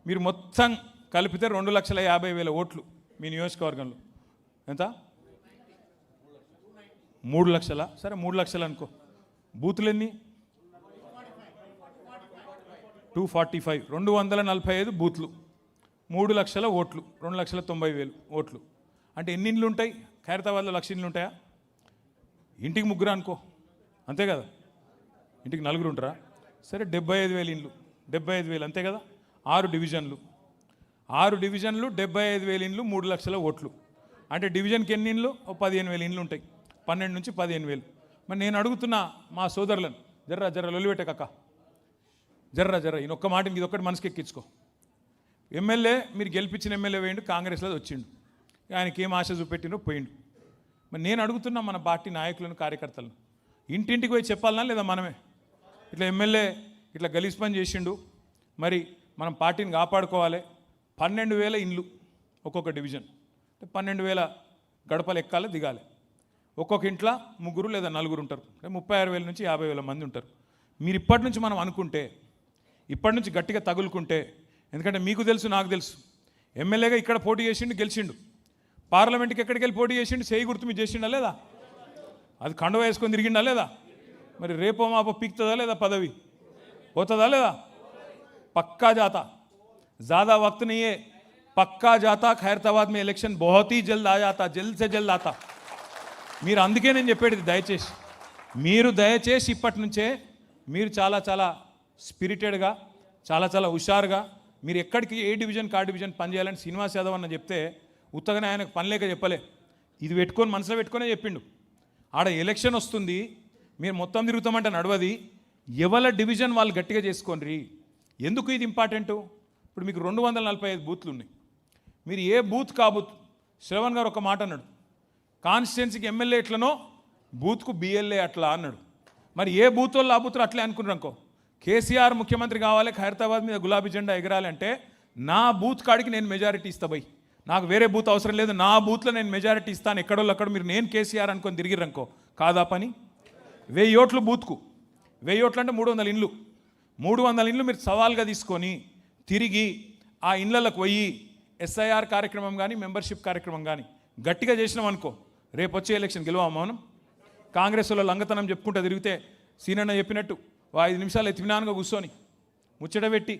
మీరు మొత్తం కలిపితే 2,50,000 ఓట్లు మీ నియోజకవర్గంలో. ఎంత? 3 లక్షల. సరే 3 లక్షలు అనుకో. బూతులు ఎన్ని? 245, 245 బూత్లు, 3 లక్షల ఓట్లు, 2,90,000 ఓట్లు. అంటే ఎన్ని ఇండ్లు ఉంటాయి ఖైరతాబాద్లో? 1,00,000 ఇండ్లు ఉంటాయా? ఇంటికి 3 అనుకో, అంతే కదా? ఇంటికి నలుగురు ఉంటారా? సరే 75,000 ఇండ్లు, 75,000 అంతే కదా. 6 డివిజన్లు, 75,000 ఇండ్లు, 3 లక్షల ఓట్లు. అంటే డివిజన్కి ఎన్ని ఇండ్లు? 15,000 ఇండ్లు ఉంటాయి. 12 నుంచి 15,000. మరి నేను అడుగుతున్నా మా సోదరులను, జర్ర లొలిపెట్టకక్క, జర్ర ఈయనొక్క మాట ఇదొక్కటి మనసుకి ఎక్కించుకో. ఎమ్మెల్యే మీరు గెలిపించిన ఎమ్మెల్యే వేయండు, కాంగ్రెస్లో వచ్చిండు, ఆయనకి ఏం ఆశ చూపెట్టినో పోయిండు. మరి నేను అడుగుతున్నా మన పార్టీ నాయకులను, కార్యకర్తలను, ఇంటింటికి పోయి చెప్పాలనా లేదా మనమే? ఇట్లా ఎమ్మెల్యే ఇట్లా గలీజ్ పని చేసిండు, మరి మనం పార్టీని కాపాడుకోవాలి. 12,000 ఇండ్లు ఒక్కొక్క డివిజన్, 12,000 గడపలు ఎక్కాలి, దిగాలి. ఒక్కొక్క ఇంట్లో 3 లేదా 4 ఉంటారు, 36,000 నుంచి 50,000 మంది ఉంటారు. మీరు ఇప్పటి నుంచి మనం అనుకుంటే, ఇప్పటి నుంచి గట్టిగా తగులుకుంటే, ఎందుకంటే మీకు తెలుసు, నాకు తెలుసు, ఎమ్మెల్యేగా ఇక్కడ పోటీ చేసిండు, గెలిచిండు. పార్లమెంట్కి ఎక్కడికి వెళ్ళి పోటీ చేసిండు, చేయి గుర్తు మీద చేసిండా లేదా? అది కండువ వేసుకొని తిరిగిండా లేదా? మరి రేపో మాపో పీక్తుందా లేదా? పదవి పోతుందా లేదా? పక్కా జాతా, ज़्यादा वक्त नहीं है, పక్కా జాతా. ఖైరతాబాద్ में ఎలక్షన్ बहुत ही जल्द आ जाता, जल्द से जल्द आता. మీరు అందుకే నేను చెప్పేది, దయచేసి ఇప్పటి నుంచే మీరు చాలా చాలా స్పిరిటెడ్గా, చాలా హుషారుగా, మీరు ఎక్కడికి ఏ డివిజన్ కా డివిజన్ పనిచేయాలని శ్రీనివాస్ యాదవ్ అన్న చెప్తే ఉత్తగానే ఆయనకు పని లేక చెప్పలే, ఇది పెట్టుకొని మనసులో పెట్టుకునే చెప్పిండు. ఆడ ఎలక్షన్ వస్తుంది, మీరు మొత్తం తిరుగుతామంటే నడవది, ఎవల డివిజన్ వాళ్ళు గట్టిగా చేసుకోండి. ఎందుకు ఇది ఇంపార్టెంటు? ఇప్పుడు మీకు 245 బూత్లు ఉన్నాయి, మీరు ఏ బూత్ కా బూత్, శ్రవణ్ గారు ఒక మాట అన్నాడు, కాన్స్టిట్యున్సీకి ఎమ్మెల్యే ఎట్లనో బూత్కు బిఎల్ఏ అట్లా అన్నాడు. మరి ఏ బూత్ వాళ్ళు ఆ బూత్లు అట్లే అనుకున్నారు అనుకో, కేసీఆర్ ముఖ్యమంత్రి కావాలి, ఖైరతాబాద్ మీద గులాబీ జెండా ఎగరాలి అంటే నా బూత్ కాడికి నేను మెజారిటీ ఇస్తా బై, నాకు వేరే బూత్ అవసరం లేదు, నా బూత్లో నేను మెజారిటీ ఇస్తాను. ఎక్కడోళ్ళు అక్కడ మీరు నేను కేసీఆర్ అనుకొని తిరిగిరనుకో, కాదా పని? 1000 ఓట్లు బూత్కు, 1000 ఓట్లు అంటే 300 ఇండ్లు, 300 ఇండ్లు మీరు సవాల్గా తీసుకొని తిరిగి ఆ ఇండ్లకు పోయి ఎస్ఐఆర్ కార్యక్రమం కానీ, మెంబర్షిప్ కార్యక్రమం కానీ గట్టిగా చేసినాం అనుకో, రేపు వచ్చే ఎలక్షన్ గెలవా మనం? కాంగ్రెస్ వాళ్ళు లంగతనం చెప్పుకుంటూ తిరిగితే సీనన్న చెప్పినట్టు 5 నిమిషాలు ఎత్తిమినానుగా కూర్చొని ముచ్చట పెట్టి,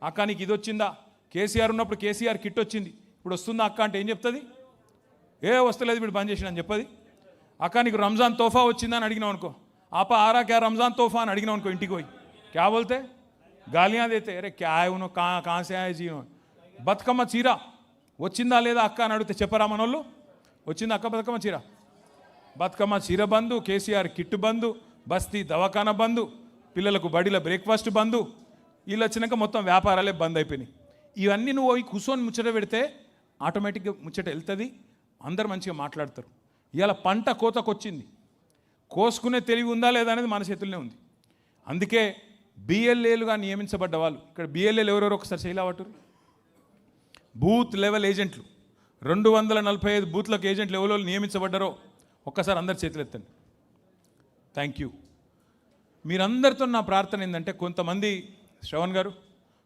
అక్క నీకు ఇది వచ్చిందా? కేసీఆర్ ఉన్నప్పుడు కేసీఆర్ కిట్ వచ్చింది, ఇప్పుడు వస్తుందా అక్క అంటే ఏం చెప్తుంది? వస్తలేదు వీడు బంద్ చేసిన అని చెప్పది. అక్క నీకు రంజాన్ తోఫా వచ్చిందా అని అడిగినావు అనుకో, आप आ रहा क्या रमज़ान तोहफा అని అడిగినా उनको ఇంటికి పోయి क्या बोलते, गालियाँ देते, अरे क्या है उन्होंने, कहाँ से आए जी బతుకమ్మ చీర వచ్చిందా లేదా అక్క అని అడిగితే చెప్పరా మనోళ్ళు? వచ్చిందా అక్క బతుకమ్మ చీర బంధు, కేసీఆర్ కిట్ బంధు, బస్తీ దవాఖానా బంధు, పిల్లలకు బడిలో బ్రేక్ఫాస్ట్ బంధు, వీళ్ళు వచ్చినాక మొత్తం వ్యాపారాలే బంద్ అయిపోయినాయి. ఇవన్నీ నువ్వు పోయి కూర్చొని ముచ్చట పెడితే ఆటోమేటిక్గా ముచ్చట వెళ్తుంది, అందరు మంచిగా మాట్లాడతారు. ఇవాళ పంట కోతకొచ్చింది, కోసుకునే తెలివి ఉందా లేదా అనేది మన చేతుల్లోనే ఉంది. అందుకే బిఎల్ఏలుగా నియమించబడ్డ వాళ్ళు, ఇక్కడ బిఎల్ఏలు ఎవరెవరు ఒకసారి చేయలేవట్టు, బూత్ లెవెల్ ఏజెంట్లు 245 బూత్లకు ఏజెంట్లు ఎవరో నియమించబడ్డారో ఒక్కసారి అందరు చేతులు ఎత్తండి. Thank you. మీరందరితో నా ప్రార్థన ఏంటంటే, కొంతమంది శ్రవణ్ గారు,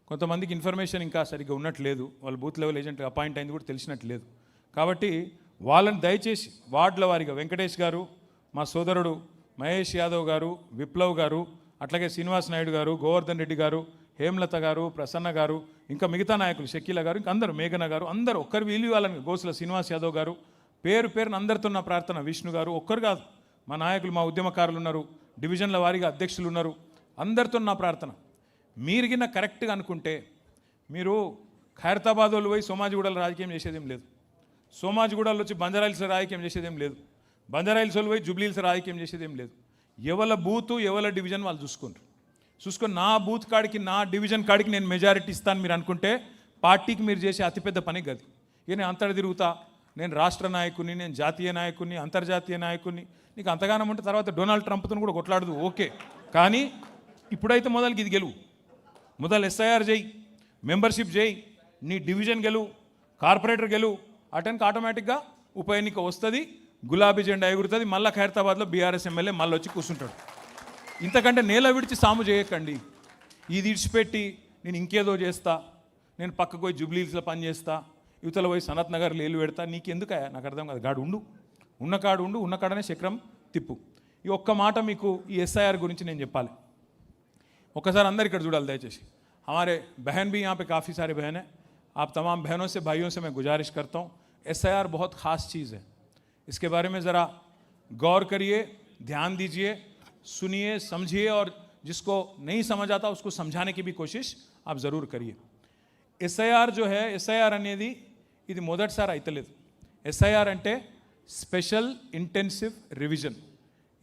కొంతమందికి ఇన్ఫర్మేషన్ ఇంకా సరిగ్గా ఉన్నట్లేదు, వాళ్ళు బూత్ లెవెల్ ఏజెంట్ అపాయింట్ అయింది కూడా తెలిసినట్లేదు. కాబట్టి వాళ్ళని దయచేసి వార్డుల వారిగా వెంకటేష్ గారు, మా సోదరుడు మహేష్ యాదవ్ గారు, విప్లవ్ గారు, అట్లాగే శ్రీనివాస్ నాయుడు గారు, గోవర్ధన్ రెడ్డి గారు, హేమలత గారు, ప్రసన్న గారు, ఇంకా మిగతా నాయకులు షకీల గారు, ఇంకా అందరూ, మేఘన గారు, అందరూ ఒక్కరు వీలు వాళ్ళని, గోసుల శ్రీనివాస్ యాదవ్ గారు, పేరున అందరితో నా ప్రార్థన, విష్ణు గారు, ఒక్కరు కాదు, మా నాయకులు, మా ఉద్యమకారులు ఉన్నారు, డివిజన్ల వారీగా అధ్యక్షులు ఉన్నారు, అందరితో నా ప్రార్థన, మీరు గిన్న కరెక్ట్గా అనుకుంటే, మీరు ఖైరతాబాద్ వాళ్ళు పోయి సోమాజిగూడలో రాజకీయం చేసేదేం లేదు, సోమాజిగూడలో వచ్చి బంజారాహిల్స్ రాజకీయం చేసేదేం లేదు, బంజారాహిల్స్ వాళ్ళు పోయి జూబ్లీహిల్స్ రాజకీయం చేసేదేం లేదు. ఎవల బూతు ఎవల డివిజన్ వాళ్ళు చూసుకొని నా బూత్ కాడికి, నా డివిజన్ కాడికి నేను మెజారిటీ ఇస్తాను మీరు అనుకుంటే, పార్టీకి మీరు చేసే అతిపెద్ద పని గది. నేను అంతటా తిరుగుతా, నేను రాష్ట్ర నాయకుని, నేను జాతీయ నాయకుని, అంతర్జాతీయ నాయకుని, నీకు అంతగానం ఉంటే తర్వాత డొనాల్డ్ ట్రంప్తో కూడా కొట్లాడదు, ఓకే. కానీ ఇప్పుడైతే మొదలుకి ఇది గెలువు, మొదలు ఎస్ఐఆర్ చేయి, మెంబర్షిప్ చేయి, నీ డివిజన్ గెలువు, కార్పొరేటర్ గెలువు, అటెన్కి ఆటోమేటిక్గా ఉప ఎన్నిక వస్తుంది, గులాబీ జెండా ఎగురుతుంది, మళ్ళీ ఖైరతాబాద్లో బీఆర్ఎస్ ఎమ్మెల్యే మళ్ళీ వచ్చి కూర్చుంటాడు. ఇంతకంటే నేల విడిచి సాము చేయకండి. ఇది ఇడిచిపెట్టి నేను ఇంకేదో చేస్తా, నేను పక్కకు పోయి జూబ్లీహిల్స్లో పని చేస్తా, యువతల పోయి సనత్ నగర్ లేలు పెడతా, నీకెందుకు? నాకు అర్థం కాదు. గాడు ఉండు, ఉన్న కాడనే చక్రం తిప్పు. ఈ ఒక్క మాట మీకు ఈ ఎస్ఐఆర్ గురించి నేను చెప్పాలి. ఒక్కసారి అందరు ఇక్కడ చూడాలి దయచేసి. हमारे बहन भी यहाँ पे काफ़ी सारे बहन हैं, आप तमाम बहनों से भाइयों से मैं गुजारिश करता हूँ, एसआईआर बहुत ख़ास चीज़ है, इसके बारे में ज़रा गौर करिए, ध्यान दीजिए, सुनिए, समझिए और जिसको नहीं समझ आता उसको समझाने की भी कोशिश आप ज़रूर करिए. ఎస్ఐఆర్ जो है ఎస్ఐఆర్ అనేది ఇది మొదటిసారి అయితలేదు. ఎస్ఐఆర్ అంటే స్పెషల్ ఇంటెన్సివ్ రివిజన్.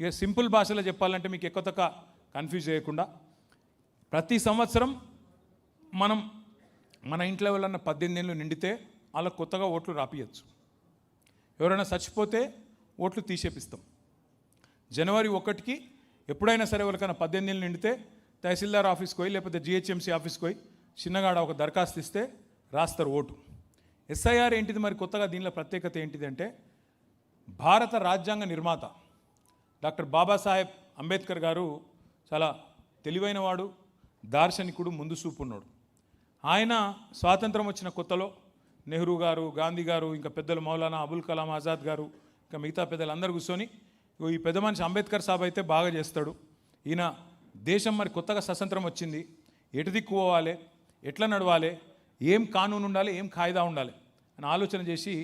ఇక సింపుల్ భాషలో చెప్పాలంటే మీకు ఎక్కువ తక్కువ కన్ఫ్యూజ్ చేయకుండా ప్రతి సంవత్సరం మనం మన ఇంట్లో ఎవరన్నా 18 ఏళ్ళు నిండితే వాళ్ళకు కొత్తగా ఓట్లు రాపియచ్చు. ఎవరైనా చచ్చిపోతే ఓట్లు తీసేపిస్తాం. జనవరి 1కి ఎప్పుడైనా సరే ఎవరికైనా 18 ఏళ్ళు నిండితే తహసీల్దార్ ఆఫీస్కి పోయి లేకపోతే జిహెచ్ఎంసీ ఆఫీస్కి పోయి చిన్నగాడ ఒక దరఖాస్తు ఇస్తే రాస్తారు ఓటు. ఎస్ఐఆర్ ఏంటిది మరి కొత్తగా దీనిలో ప్రత్యేకత ఏంటిది అంటే భారత రాజ్యాంగ నిర్మాత డాక్టర్ బాబాసాహెబ్ అంబేద్కర్ గారు చాలా తెలివైన వాడు, దార్శనికుడు, ముందు చూపున్నాడు. ఆయన స్వాతంత్రం వచ్చిన కొత్తలో నెహ్రూ గారు, గాంధీ గారు, ఇంకా పెద్దలు మౌలానా అబుల్ కలాం ఆజాద్ గారు, ఇంకా మిగతా పెద్దలు అందరూ కూర్చొని ఈ పెద్ద మనిషి అంబేద్కర్ సాబ్ అయితే బాగా చేస్తాడు, ఈయన దేశం మరి కొత్తగా స్వతంత్రం వచ్చింది, ఎటు దిక్కు పోవాలి, ఎట్లా నడవాలి, ఏం కానూన్ ఉండాలి, ఏం కాయిదా ఉండాలి అని ఆలోచన చేసి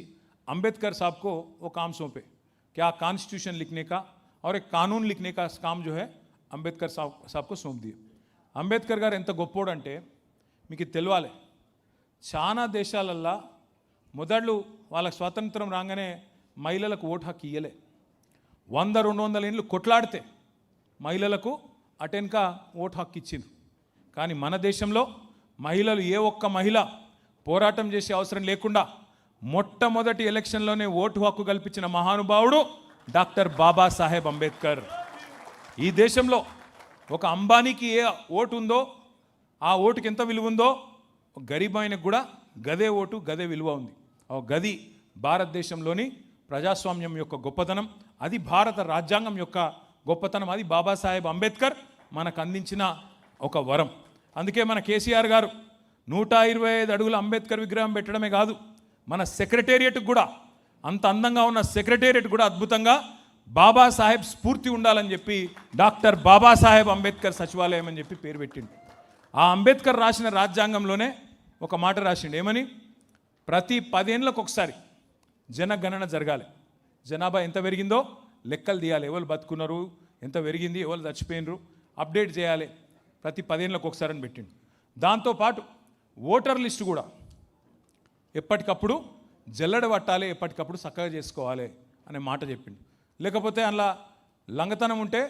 अंबेडकर साहब को वो काम सौंपे क्या कॉन्स्टिट्यूशन लिखने का और एक कानून लिखने का काम जो है अंबेडकर साहब को सौंप दिए. अंबेडकर గారు ఎంత గొప్పోడంటే మీకు తెలవాలి, చాలా దేశాలల్లో మొదళ్ళు వాళ్ళకి స్వాతంత్రం రాగానే మహిళలకు ఓటు హక్కు ఇయ్యలే. 100-200 ఏళ్ళు కొట్లాడితే మహిళలకు అటెన్క ఓటు హక్కు ఇచ్చింది. కానీ మన దేశంలో మహిళలు ఏ ఒక్క మహిళ పోరాటం చేసే అవసరం లేకుండా మొట్టమొదటి ఎలక్షన్లోనే ఓటు హక్కు కల్పించిన మహానుభావుడు డాక్టర్ బాబాసాహెబ్ అంబేద్కర్. ఈ దేశంలో ఒక అంబానీకి ఏ ఓటు ఉందో ఆ ఓటుకి ఎంత విలువ ఉందో గరీబ్ ఆయనకు కూడా గదే ఓటు గదే విలువ ఉంది. ఆ గది భారతదేశంలోని ప్రజాస్వామ్యం యొక్క గొప్పతనం, అది భారత రాజ్యాంగం యొక్క గొప్పతనం, అది బాబాసాహెబ్ అంబేద్కర్ మనకు అందించిన ఒక వరం. అందుకే మన కేసీఆర్ గారు 125 అడుగుల అంబేద్కర్ విగ్రహం పెట్టడమే కాదు, మన సెక్రటేరియట్కి కూడా అంత అందంగా ఉన్న సెక్రటేరియట్ కూడా అద్భుతంగా బాబాసాహెబ్ స్ఫూర్తి ఉండాలని చెప్పి డాక్టర్ బాబాసాహెబ్ అంబేద్కర్ సచివాలయం అని చెప్పి పేరు పెట్టిండు. ఆ అంబేద్కర్ రాసిన రాజ్యాంగంలోనే ఒక మాట రాసిండు, ఏమని? ప్రతి 10 ఏళ్ళకు ఒకసారి జనగణన జరగాలి, జనాభా ఎంత పెరిగిందో లెక్కలు తీయాలి, ఎవరు బతుకున్నారు, ఎంత పెరిగింది, ఎవరు చచ్చిపోయినరు అప్డేట్ చేయాలి, ప్రతి 10 ఏళ్ళకు ఒకసారి అని పెట్టిండు. దాంతోపాటు ఓటర్ లిస్టు కూడా ఎప్పటికప్పుడు జల్లెడ పట్టాలి, ఎప్పటికప్పుడు చక్కగా చేసుకోవాలి అనే మాట చెప్పిండు. లేకపోతే అందులో లంగతనం ఉంటే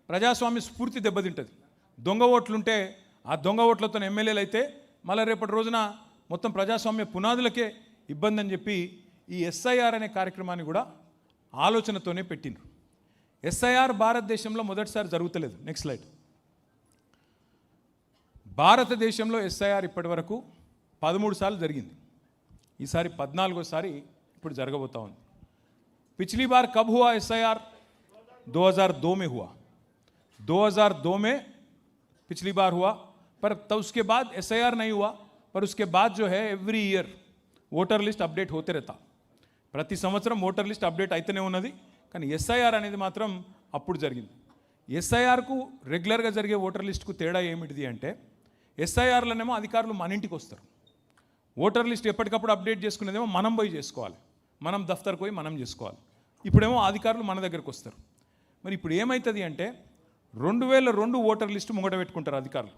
ప్రజాస్వామ్య స్ఫూర్తి దెబ్బతింటుంది. దొంగ ఓట్లుంటే ఆ దొంగ ఓట్లతో ఎమ్మెల్యేలు అయితే మళ్ళీ రేపటి రోజున మొత్తం ప్రజాస్వామ్య పునాదులకే ఇబ్బంది అని చెప్పి ఈ ఎస్ఐఆర్ అనే కార్యక్రమాన్ని కూడా ఆలోచనతోనే పెట్టిండ్రు. ఎస్ఐఆర్ భారతదేశంలో మొదటిసారి జరుగుతలేదు. Next slide. భారతదేశంలో ఎస్ఐఆర్ ఇప్పటి వరకు 13 సార్లు జరిగింది. ఈసారి 14వ ఇప్పుడు జరగబోతా ఉంది. पिछली बार कब हुआ एसआईआर? 2002 में हुआ. 2002 में पिछली बार हुआ, पर तब उसके बाद एसआईआर नहीं हुआ. पर उसके बाद जो है every year voter list update होते रहता. ప్రతి సంవత్సరం ఓటర్ లిస్ట్ అప్డేట్ అయితేనే ఉన్నది. కానీ ఎస్ఐఆర్ అనేది మాత్రం అప్పుడు జరిగింది. ఎస్ఐఆర్కు రెగ్యులర్గా జరిగే ఓటర్ లిస్ట్కు తేడా ఏమిటిది అంటే, ఎస్ఐఆర్లోనేమో అధికారులు మన ఇంటికి వస్తారు, ఓటర్ లిస్ట్ ఎప్పటికప్పుడు అప్డేట్ చేసుకునేదేమో మనం పోయి చేసుకోవాలి, మనం దఫ్తర్కి పోయి మనం చేసుకోవాలి. ఇప్పుడేమో అధికారులు మన దగ్గరకు వస్తారు. మరి ఇప్పుడు ఏమవుతుంది అంటే 2002 ఓటర్ లిస్టు ముంగట పెట్టుకుంటారు అధికారులు.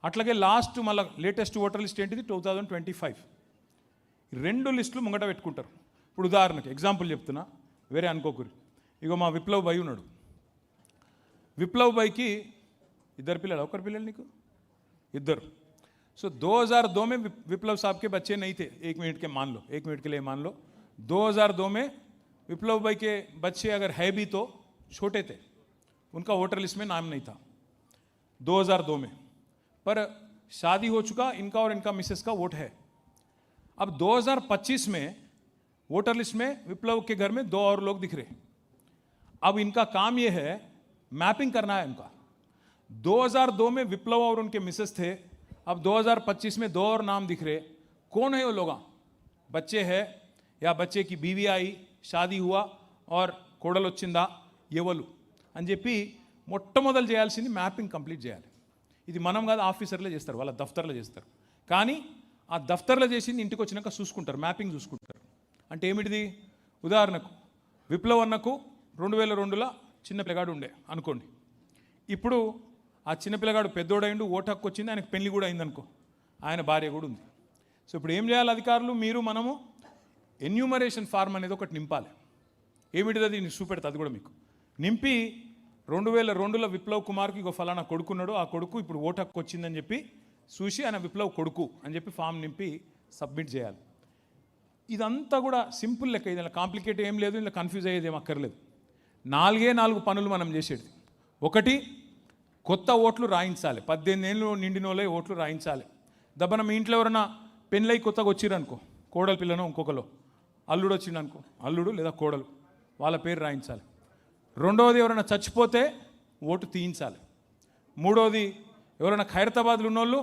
అట్లాగే లాస్ట్ మళ్ళీ లేటెస్ట్ ఓటర్ లిస్ట్ ఏంటిది 2025. 2 లిస్టులు ముంగట పెట్టుకుంటారు. ఇప్పుడు ఉదాహరణకి ఎగ్జాంపుల్ చెప్తున్నా, వేరే అనుకోకూరి. ఇగో మా విప్లవ్ భాయ్ ఉన్నాడు. విప్లవ్ భాయ్కి 2 పిల్లలు, ఒకరు పిల్లలు నీకు 2. सो 2002 में विप्लव साहब के बच्चे नहीं थे. 1 मिनट के मान लो, 1 मिनट के लिए मान लो. 2002 में विप्लव भाई के बच्चे अगर है भी तो छोटे थे, उनका वोटर लिस्ट में नाम नहीं था 2002 में. पर शादी हो चुका इनका और इनका मिसेस का वोट है. अब 2025 में वोटर लिस्ट में विप्लव के घर में 2 और लोग दिख रहे. अब इनका काम ये है, मैपिंग करना है इनका. 2002 में विप्लव और उनके मिसेस थे, अब 2025 में 2 और नाम दिख रहे. कौन है वो लोग? बच्चे है या बच्चे की बीवी आई, शादी हुआ और కోడలు వచ్చిందా, ఎవరు అని చెప్పి మొట్టమొదలు చేయాల్సింది మ్యాపింగ్ కంప్లీట్ చేయాలి. ఇది మనం కాదు, ఆఫీసర్లే చేస్తారు, వాళ్ళ దఫ్తర్లో చేస్తారు. కానీ ఆ దఫ్తర్లో చేసింది ఇంటికి వచ్చినాక చూసుకుంటారు, మ్యాపింగ్ చూసుకుంటారు. అంటే ఏమిటిది? ఉదాహరణకు విప్లవ్ అన్నకు 2002లో చిన్న పిల్లగాడు ఉండే అనుకోండి. ఇప్పుడు ఆ చిన్నపిల్లగాడు పెద్దోడైండు, ఓటు హక్కు వచ్చింది, ఆయనకు పెళ్లి కూడా అయిందనుకో, ఆయన భార్య కూడా ఉంది. సో ఇప్పుడు ఏం చేయాలి అధికారులు, మీరు మనము ఎన్యూమరేషన్ ఫార్మ్ అనేది ఒకటి నింపాలి. ఏమిటిది అది చూపెడతా, అది కూడా మీకు నింపి 2002లో విప్లవ్ కుమార్కి ఇంకో ఫలానా కొడుకున్నాడు, ఆ కొడుకు ఇప్పుడు ఓటు హక్కు వచ్చిందని చెప్పి చూసి ఆయన విప్లవ్ కొడుకు అని చెప్పి ఫామ్ నింపి సబ్మిట్ చేయాలి. ఇదంతా కూడా సింపుల్ లెక్క, ఇది కాంప్లికేట్ ఏం లేదు, ఇలా కన్ఫ్యూజ్ అయ్యేది ఏం అక్కర్లేదు. 4 పనులు మనం చేసేది. ఒకటి, కొత్త ఓట్లు రాయించాలి. 18 ఏళ్ళు నిండినోళ్ళే ఓట్లు రాయించాలి. దబ్బన మీ ఇంట్లో ఎవరైనా పెళ్ళై కొత్తగా వచ్చిరనుకో, కోడలు పిల్లను ఇంకొకలో, అల్లుడు వచ్చిండనుకో, అల్లుడు లేదా కోడలు, వాళ్ళ పేరు రాయించాలి. రెండవది, ఎవరైనా చచ్చిపోతే ఓటు తీయించాలి. మూడవది, ఎవరైనా ఖైరతాబాద్లో ఉన్నోళ్ళు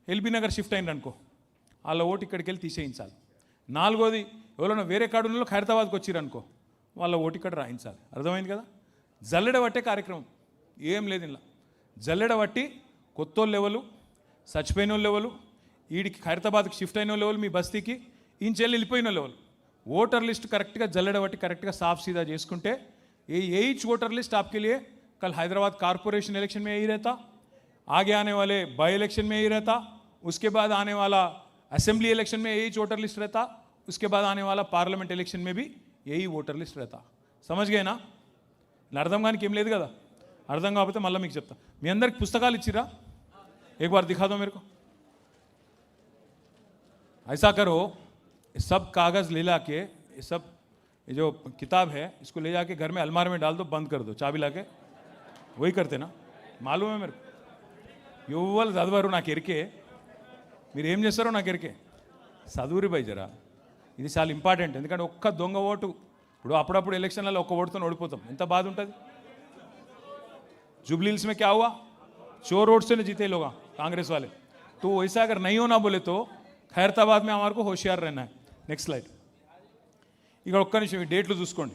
ఎల్బీ నగర్ షిఫ్ట్ అయిందనుకో, వాళ్ళ ఓటు ఇక్కడికి వెళ్ళి తీసేయించాలి. నాలుగోది, ఎవరైనా వేరే కాడు ఉన్నోళ్ళు ఖైరతాబాద్కి వచ్చిరనుకో, వాళ్ళ ఓటు ఇక్కడ రాయించాలి. అర్థమైంది కదా? జల్లెడ పట్టే కార్యక్రమం ఏం లేదు ఇలా. జల్లెడ పట్టి కొత్తోళ్ళు ఎవరు, చచ్చిపోయిన వాళ్ళు ఎవరు, వీడికి ఖైరతాబాద్కి షిఫ్ట్ అయిన వాళ్ళు ఎవరు, మీ బస్తీకి ఇంచెల్లి వెళ్ళిపోయిన వాళ్ళు ఎవరు, ఓటర్ लिस्ट करेक्ट का जल्लड़ बट्टी करेक्ट का साफ सीधा చేసుకుంటే यही वोटर लिस्ट आपके लिए कल हैदराबाद कॉरपोरेशन इलेक्शन में यही रहता, आगे आने वाले बाई इलेक्शन में यही रहता, उसके बाद आने वाला असेंबली इलेक्शन में यही वोटर लिस्ट रहता, उसके बाद आने वाला पार्लियामेंट इलेक्शन में भी यही वोटर लिस्ट रहता. समझ गए ना? అర్థం కానీ ఏం లేదు కదా. అర్థం కాకపోతే మళ్ళీ మీకు చెప్తా. మీ అందరికి పుస్తకాలు ఇచ్చిరా? एक बार दिखा दो मेरे को. ऐसा करो, सब कागज़ ले ला के, ये सब ये जो किताब है इसको ले जाके घर में अलमारी में डाल दो, बंद कर दो चाबी ला के. वही करते ना, मालूम है मेरे को. युवल చదవరు నాకు ఎరికే, మీరు ఏం చేస్తారో నాకు ఎరికే. చదువురి బై జరా, ఇది చాలా ఇంపార్టెంట్. ఎందుకంటే ఒక్క దొంగ ఓటు, ఇప్పుడు అప్పుడప్పుడు ఎలక్షన్లలో ఒక్క ఓటుతో ఓడిపోతాం, ఎంత బాధ ఉంటుంది. जुबली हिल्स में क्या हुआ, चोर वोट से जीते लोग कांग्रेस वाले. तो वैसा अगर नहीं होना बोले तो ఖైరతాబాద్ में हमारे को होशियार रहना है. Next slide. ఇక్కడ ఒక్క నిమిషం ఈ డేట్లు చూసుకోండి.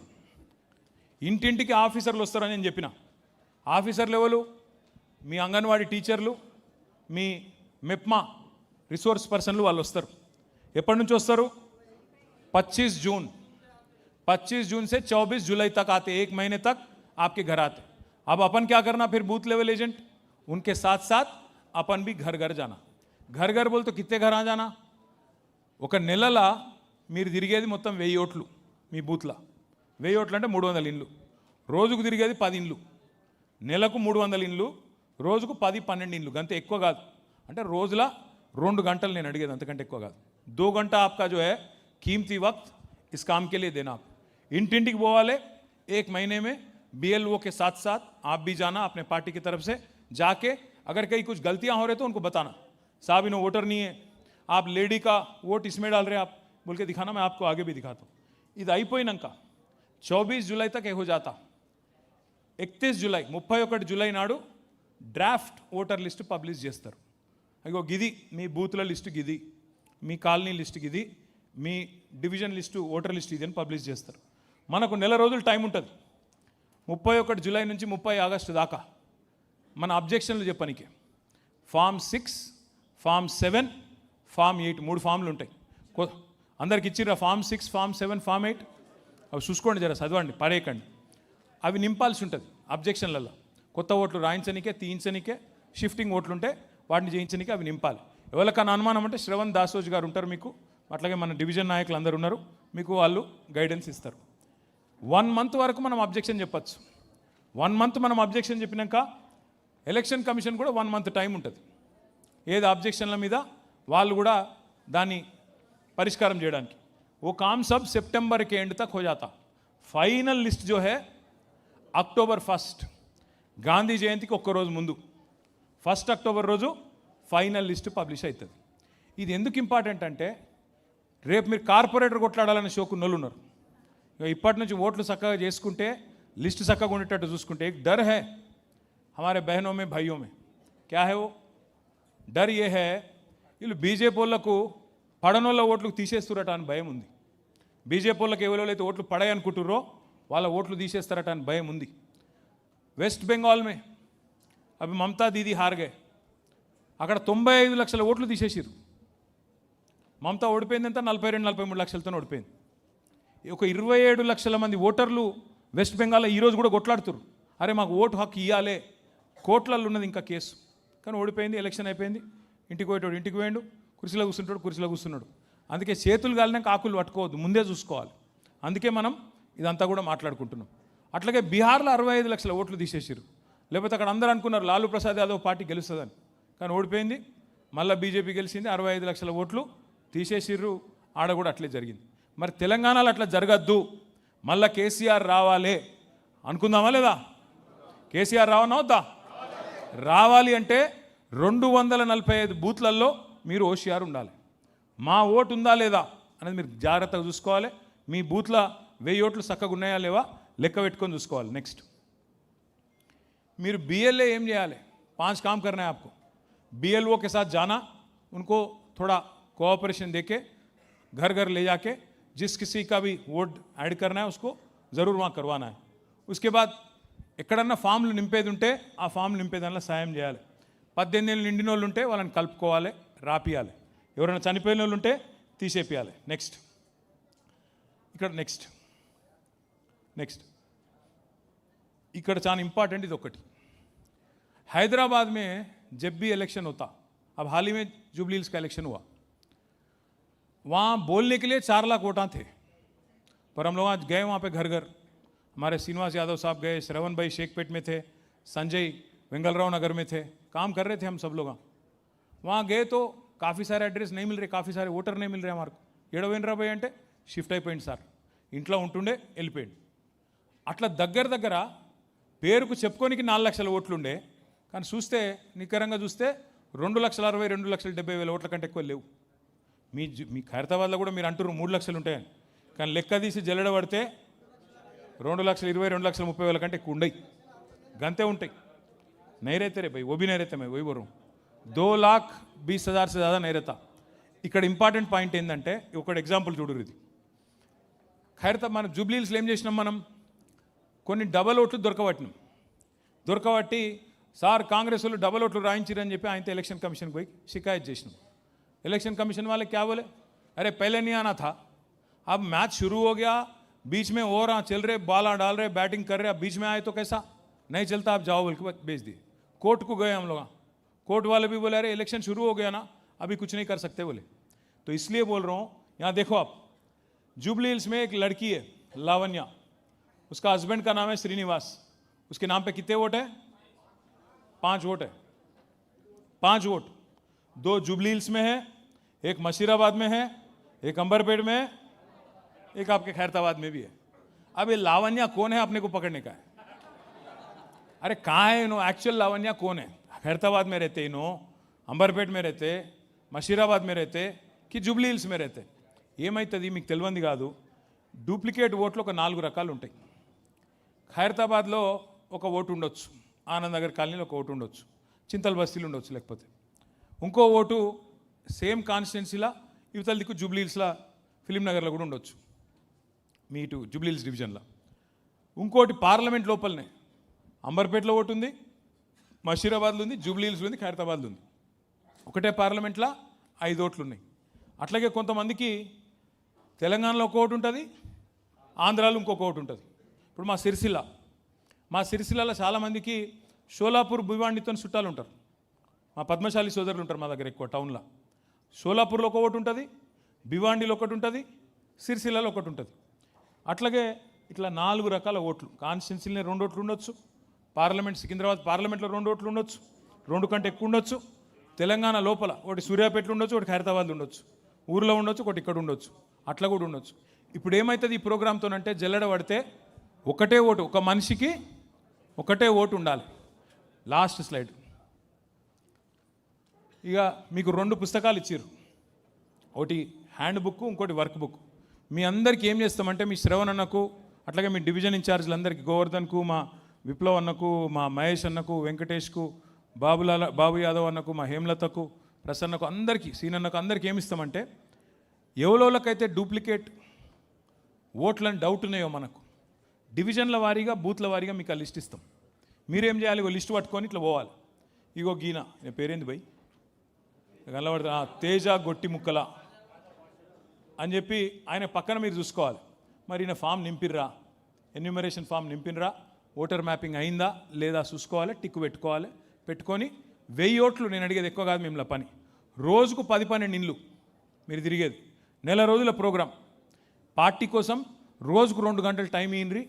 ఇంటింటికి ఆఫీసర్లు వస్తారని నేను చెప్పిన. ఆఫీసర్లు ఎవరు? మీ అంగన్వాడీ టీచర్లు, మీ మెప్మా రిసోర్స్ పర్సన్లు వాళ్ళు వస్తారు. ఎప్పటి నుంచి వస్తారు? 25 जून 25 जून से 24 जुलाई तक आते, 1 महीने तक आपके घर आते. अब अपन क्या करना, फिर बूथ लेवल एजेंट उनके साथ साथ अपन भी घर घर जाना. घर घर बोल तो कितने घर आ जाना, ఒక నెలల మీరు తిరిగేది మొత్తం 1000 ఓట్లు మీ బూత్లో. 1000 ఓట్లు అంటే 300 ఇండ్లు. రోజుకు తిరిగేది 10 ఇండ్లు, నెలకు 300 ఇండ్లు, రోజుకు 10-12 ఇండ్లు. అంతే, ఎక్కువ కాదు. అంటే రోజుల 2 గంటలు నేను అడిగేది, అంతకంటే ఎక్కువ కాదు. 2 घंटा आपका जो है कीमती वक्त इस काम के लिए देना. आप इंटिंटिకి పోవాలి. 1 महीने में BLO के साथ साथ आप भी जाना अपने पार्टी की तरफ से, जाके अगर कहीं कुछ गलतियां हो रहे तो उनको बताना, साहब इन्हों वोटर नहीं है, आप लेडी का वोट इसमें डाल रहे हैं आप बोल के दिखाना. मैं आपको आगे भी दिखाता हूँ. ఇది అయిపోయినాక 24 జూలై तक हो जाता. 31 జూలై 31 జూలై నాడు డ్రాఫ్ట్ ఓటర్ లిస్ట్ పబ్లిష్ చేస్తారు. అయ్యో గిది మీ బూత్ల లిస్ట్, గిది మీ కాలనీ లిస్ట్, గిది మీ డివిజన్ లిస్టు, ఓటర్ లిస్ట్ ఇది అని పబ్లిష్ చేస్తారు. మనకు నెల రోజులు టైం ఉంటుంది. 31 జూలై నుంచి 30 ఆగస్టు దాకా మన అబ్జెక్షన్లు చెప్పడానికి ఫామ్ 6, ఫామ్ 7, ఫామ్ 8 3 ఫామ్లు ఉంటాయి. అందరికి ఇచ్చిర్రా ఫామ్ 6, ఫామ్ 7, ఫామ్ 8? అవి చూసుకోండి, జర చదవండి, పడేయకండి. అవి నింపాల్సి ఉంటుంది అబ్జెక్షన్లలో. కొత్త ఓట్లు రాయించనికే, తీయించనికే, షిఫ్టింగ్ ఓట్లు ఉంటే వాటిని చేయించనికే అవి నింపాలి. ఎవరికైనా అనుమానం అంటే శ్రవణ్ దాసోజ్ గారు ఉంటారు మీకు, అట్లాగే మన డివిజన్ నాయకులు అందరూ ఉన్నారు, మీకు వాళ్ళు గైడెన్స్ ఇస్తారు. 1 మంత్ వరకు మనం అబ్జెక్షన్ చెప్పచ్చు. 1 మంత్ మనం అబ్జెక్షన్ చెప్పినాక ఎలక్షన్ కమిషన్ కూడా 1 మంత్ టైం ఉంటుంది. ఏది అబ్జెక్షన్ల మీద వాళ్ళు కూడా దాన్ని పరిష్కారం చేయడానికి. वो काम सब सितंबर के एंड तक हो जाता. फाइनल लिस्ट जो है అక్టోబర్ 1 గాంధీ జయంతికి ఒక్క రోజు ముందు 1 అక్టోబర్ రోజు ఫైనల్ లిస్ట్ పబ్లిష్ అవుతుంది. ఇది ఎందుకు ఇంపార్టెంట్ అంటే రేపు మీరు కార్పొరేటర్ కొట్లాడాలనే షోకున్నోళ్ళు ఉన్నారు. ఇప్పటి నుంచి ఓట్లు చక్కగా చేసుకుంటే, లిస్ట్ చక్కగా ఉండేటట్టు చూసుకుంటే, एक डर है हमारे बहनों में भाइयों में. क्या है वो डर? ये है వీళ్ళు బీజేపీ వాళ్ళకు పడనోళ్ళ ఓట్లు తీసేస్తురట అని భయం ఉంది. బీజేపీ వాళ్ళకి ఎవరైతే ఓట్లు పడాయి అనుకుంటుర్రో వాళ్ళ ఓట్లు తీసేస్తారట అని భయం ఉంది. వెస్ట్ బెంగాల్ మే అవి మమతా దీదీ హార్గే, అక్కడ 95 లక్షల ఓట్లు తీసేసారు. మమతా ఓడిపోయిందంతా 42-43 లక్షలతో ఓడిపోయింది. ఒక 27 లక్షల మంది ఓటర్లు వెస్ట్ బెంగాల్లో ఈరోజు కూడా కొట్లాడుతున్నారు, అరే మాకు ఓటు హక్కు ఇవ్వాలి, కోట్లలో ఉన్నది ఇంకా కేసు, కానీ ఓడిపోయింది, ఎలక్షన్ అయిపోయింది, ఇంటికి పోయేటోడు ఇంటికి పోయాడు, కుర్చీలో కూర్చుంటాడు కుర్చీలో కూర్చున్నాడు. అందుకే చేతులు కాలినాక ఆకులు పట్టుకోవద్దు, ముందే చూసుకోవాలి. అందుకే మనం ఇదంతా కూడా మాట్లాడుకుంటున్నాం. అట్లాగే బీహార్లో 65 లక్షల ఓట్లు తీసేసారు. లేకపోతే అక్కడ అందరూ అనుకున్నారు లాలూ ప్రసాద్ యాదవ్ పార్టీ గెలుస్తుందని, కానీ ఓడిపోయింది. మళ్ళీ బీజేపీ గెలిచింది, 65 లక్షల ఓట్లు తీసేసిర్రు. ఆడ కూడా అట్లే జరిగింది. మరి తెలంగాణలో అట్లా జరగద్దు, మళ్ళీ కేసీఆర్ రావాలి అనుకుందామా లేదా? కేసీఆర్ రావన్నా వద్దా? రావాలి అంటే 245 బూత్లలో మీరు ఓషియార్ ఉండాలి. మా ఓటు ఉందా లేదా అనేది మీరు జాగ్రత్తగా చూసుకోవాలి. మీ బూత్లో 1000 ఓట్లు చక్కగా ఉన్నాయా లేవా లెక్క పెట్టుకొని చూసుకోవాలి. నెక్స్ట్, మీరు BLA ఏం చేయాలి? 5 काम करना है आपको. BLO के साथ जाना, उनको थोड़ा कोऑपरेशन देके घर घर ले जाके जिस किसी का भी वोट ऐड करना है उसको ज़रूर वहाँ करवाना है. उसके बाद ఎక్కడన్నా ఫామ్లు నింపేది ఉంటే ఆ ఫామ్ నింపేదానిలో సాయం చేయాలి. 18 ఏళ్ళు నిండిన వాళ్ళు ఉంటే వాళ్ళని కలుపుకోవాలి, రాపియాలి. ఎవరైనా చనిపోయిన వాళ్ళు ఉంటే తీసేపియాలి. నెక్స్ట్, ఇక్కడ నెక్స్ట్ ఇక్కడ చాలా ఇంపార్టెంట్ ఇది ఒకటి. हैदराबाद में जब भी इलेक्शन होता, अब हाल ही में जुबली हिल्स का इलेक्शन हुआ, वहाँ बोलने के लिए 4 लाख वोटां थे, पर हम लोग आज गए वहाँ पे घर घर. हमारे श्रीनिवास यादव साहब गए, श्रवण भाई शेखपेट में थे, संजय वेंगलराव नगर में थे, काम कर रहे थे हम सब लोग. वहाँ गए तो काफ़ी सारे एड्रेस नहीं मिल रहे, काफ़ी सारे वोटर नहीं मिल रहे हमारे को. ఏడవేంద్రా భయ్ అంటే షిఫ్ట్ అయిపోయింది సార్, ఇంట్లో ఉంటుండే వెళ్ళిపోయింది. అట్లా దగ్గర పేరుకు చెప్పుకోనికి 4 లక్షల ఓట్లు ఉండే, కానీ చూస్తే నికరంగా చూస్తే 2,60,000 2,70,000 ఓట్ల కంటే ఎక్కువ లేవు. మీ ఖైరతాబాద్లో కూడా మీరు అంటారు 3 లక్షలు ఉంటాయని, కానీ లెక్క తీసి జల్లెడ పడితే 2,20,000 2,30,000 కంటే ఎక్కువ ఉండయి, గంతే ఉంటాయి. नहीं रहते रे भाई, वो भी नहीं रहते. मैं वही बोल रहा हूँ, 2,20,000 से ज़्यादा नहीं रहता. ఇక్కడ ఇంపార్టెంట్ పాయింట్ ఏంటంటే ఒక ఎగ్జాంపుల్ చూడరు. ఇది ఖైరతాబాద్ మనం జూబ్లీ హిల్స్లో ఏం చేసినాం, మనం కొన్ని డబల్ ఓట్లు దొరకబట్టి సార్ కాంగ్రెస్ వాళ్ళు డబల్ ఓట్లు రాయించారని చెప్పి ఆయనతో ఎలక్షన్ కమిషన్కి పోయి షికాయత్ చేసినాం. इलेक्शन कमीशन वाले क्या बोले, अरे पहले नहीं आना था, अब मैच शुरू हो गया, बीच में और चल रहे, बाला डाल रहे, बैटिंग कर रहे, अब बीच में आए तो कैसा नहीं चलता, आप जाओ बोल के भेज दिए. कोर्ट को गए हम लोग, कोर्ट वाले भी बोले अरे इलेक्शन शुरू हो गया ना, अभी कुछ नहीं कर सकते बोले. तो इसलिए बोल रहा हूँ, यहाँ देखो आप, जुबली हिल्स में एक लड़की है लावण्या, उसका हस्बैंड का नाम है श्रीनिवास, उसके नाम पे कितने वोट है? 5 वोट है. 5 वोट, 2 जुबली हिल्स में है, एक मशीराबाद में है, एक अंबरपेट में है, एक आपके खैरताबाद में भी है. अब ये लावण्या कौन है अपने को पकड़ने का है? अरे कहाँ है इन्हों, एक्चुअल लावण्या कौन है? खैरताबाद में रहते इन्हों, अंबरपेट में रहते, मशीराबाद में रहते कि जुबली हिल्स में रहते? ఏమైతుంది మీకు తెలియంది కాదు. డూప్లికేట్ ఓట్లు ఒక 4 రకాలు ఉంటాయి. ఖైరతాబాద్లో ఒక ఓటు ఉండొచ్చు, ఆనంద్ నగర్ కాలనీలో ఒక ఓటు ఉండొచ్చు, చింతల్ బస్తీలు ఉండొచ్చు, లేకపోతే ఇంకో ఓటు సేమ్ కాన్స్టిట్యున్సీలా ఇవతల దిక్కు జూబ్లీ హిల్స్లో ఫిలిం నగర్లో కూడా ఉండొచ్చు, మీ ఇటు జూబ్లీ హిల్స్ డివిజన్లో. ఇంకోటి పార్లమెంట్ లోపలనే అంబర్పేటలో ఓటు ఉంది, మషీరాబాద్లో ఉంది, జూబ్లీ హిల్స్లో ఉంది, ఖైరతాబాద్లో ఉంది. ఒకటే పార్లమెంట్లో 5 ఓట్లు ఉన్నాయి. అట్లాగే కొంతమందికి తెలంగాణలో ఒక ఓటు ఉంటుంది, ఆంధ్రాలో ఇంకొక ఓటు ఉంటుంది. ఇప్పుడు మా సిరిసిల్లలో చాలామందికి షోలాపూర్ భివాండితో చుట్టాలు ఉంటారు, మా పద్మశాలి సోదరులు ఉంటారు మా దగ్గర ఎక్కువ టౌన్లో. షోలాపూర్లో ఒక ఓటు ఉంటుంది, భివాండిలో ఒకటి ఉంటుంది, సిరిసిల్లలో ఒకటి ఉంటుంది. అట్లాగే ఇట్లా 4 రకాల ఓట్లు. కాన్స్టిట్యున్సీలో 2 ఓట్లు ఉండొచ్చు, పార్లమెంట్ సికింద్రాబాద్ పార్లమెంట్లో 2 ఓట్లు ఉండొచ్చు, 2 కంటే ఎక్కువ ఉండొచ్చు. తెలంగాణ లోపల ఒకటి సూర్యాపేటలో ఉండొచ్చు, ఒకటి ఖైరతాబాద్లో ఉండొచ్చు, ఊర్లో ఉండొచ్చు, ఒకటి ఇక్కడ ఉండొచ్చు, అట్లా కూడా ఉండొచ్చు. ఇప్పుడు ఏమవుతుంది ఈ ప్రోగ్రామ్తోనంటే జల్లెడ పడితే ఒకటే ఓటు, ఒక మనిషికి ఒకటే ఓటు ఉండాలి. Last slide. ఇక మీకు 2 పుస్తకాలు ఇచ్చారు, ఒకటి హ్యాండ్ బుక్, ఇంకోటి వర్క్ బుక్. మీ అందరికీ ఏం చేస్తామంటే మీ శ్రవణ్ అన్నకు, అట్లాగే మీ డివిజన్ ఇన్ఛార్జ్లందరికీ, గోవర్ధన్కు, మా విప్లవ్ అన్నకు, మా మహేష్ అన్నకు, వెంకటేష్కు, బాబు యాదవ్ అన్నకు, మా హేమలతకు, ప్రసన్నకు, అందరికీ, సీనన్నకు, అందరికీ ఏమి ఇస్తామంటే ఎవరోళ్ళకైతే డూప్లికేట్ ఓట్లని డౌట్ ఉన్నాయో మనకు డివిజన్ల వారీగా బూత్ల వారీగా మీకు ఆ లిస్ట్ ఇస్తాం. మీరేం చేయాలి, ఒక లిస్ట్ పట్టుకొని ఇట్లా పోవాలి. ఇగో గీన, నేను పేరేంది భయ్ కనబడుతుంది, తేజ గొట్టి ముక్కల అని చెప్పి ఆయన పక్కన మీరు చూసుకోవాలి. మరి ఈయన ఫామ్ నింపిర్రా, ఎన్యూమరేషన్ ఫామ్ నింపినరా, ఓటర్ మ్యాపింగ్ అయిందా లేదా చూసుకోవాలి, టిక్కు పెట్టుకొని 1000 ఓట్లు. నేను అడిగేది ఎక్కువ కాదు మిమ్మల్ని పని. రోజుకు 10-12 ఇండ్లు మీరు తిరిగేది. నెల రోజుల ప్రోగ్రాం పార్టీ కోసం. రోజుకు 2 గంటలు టైం ఇయ్యండి.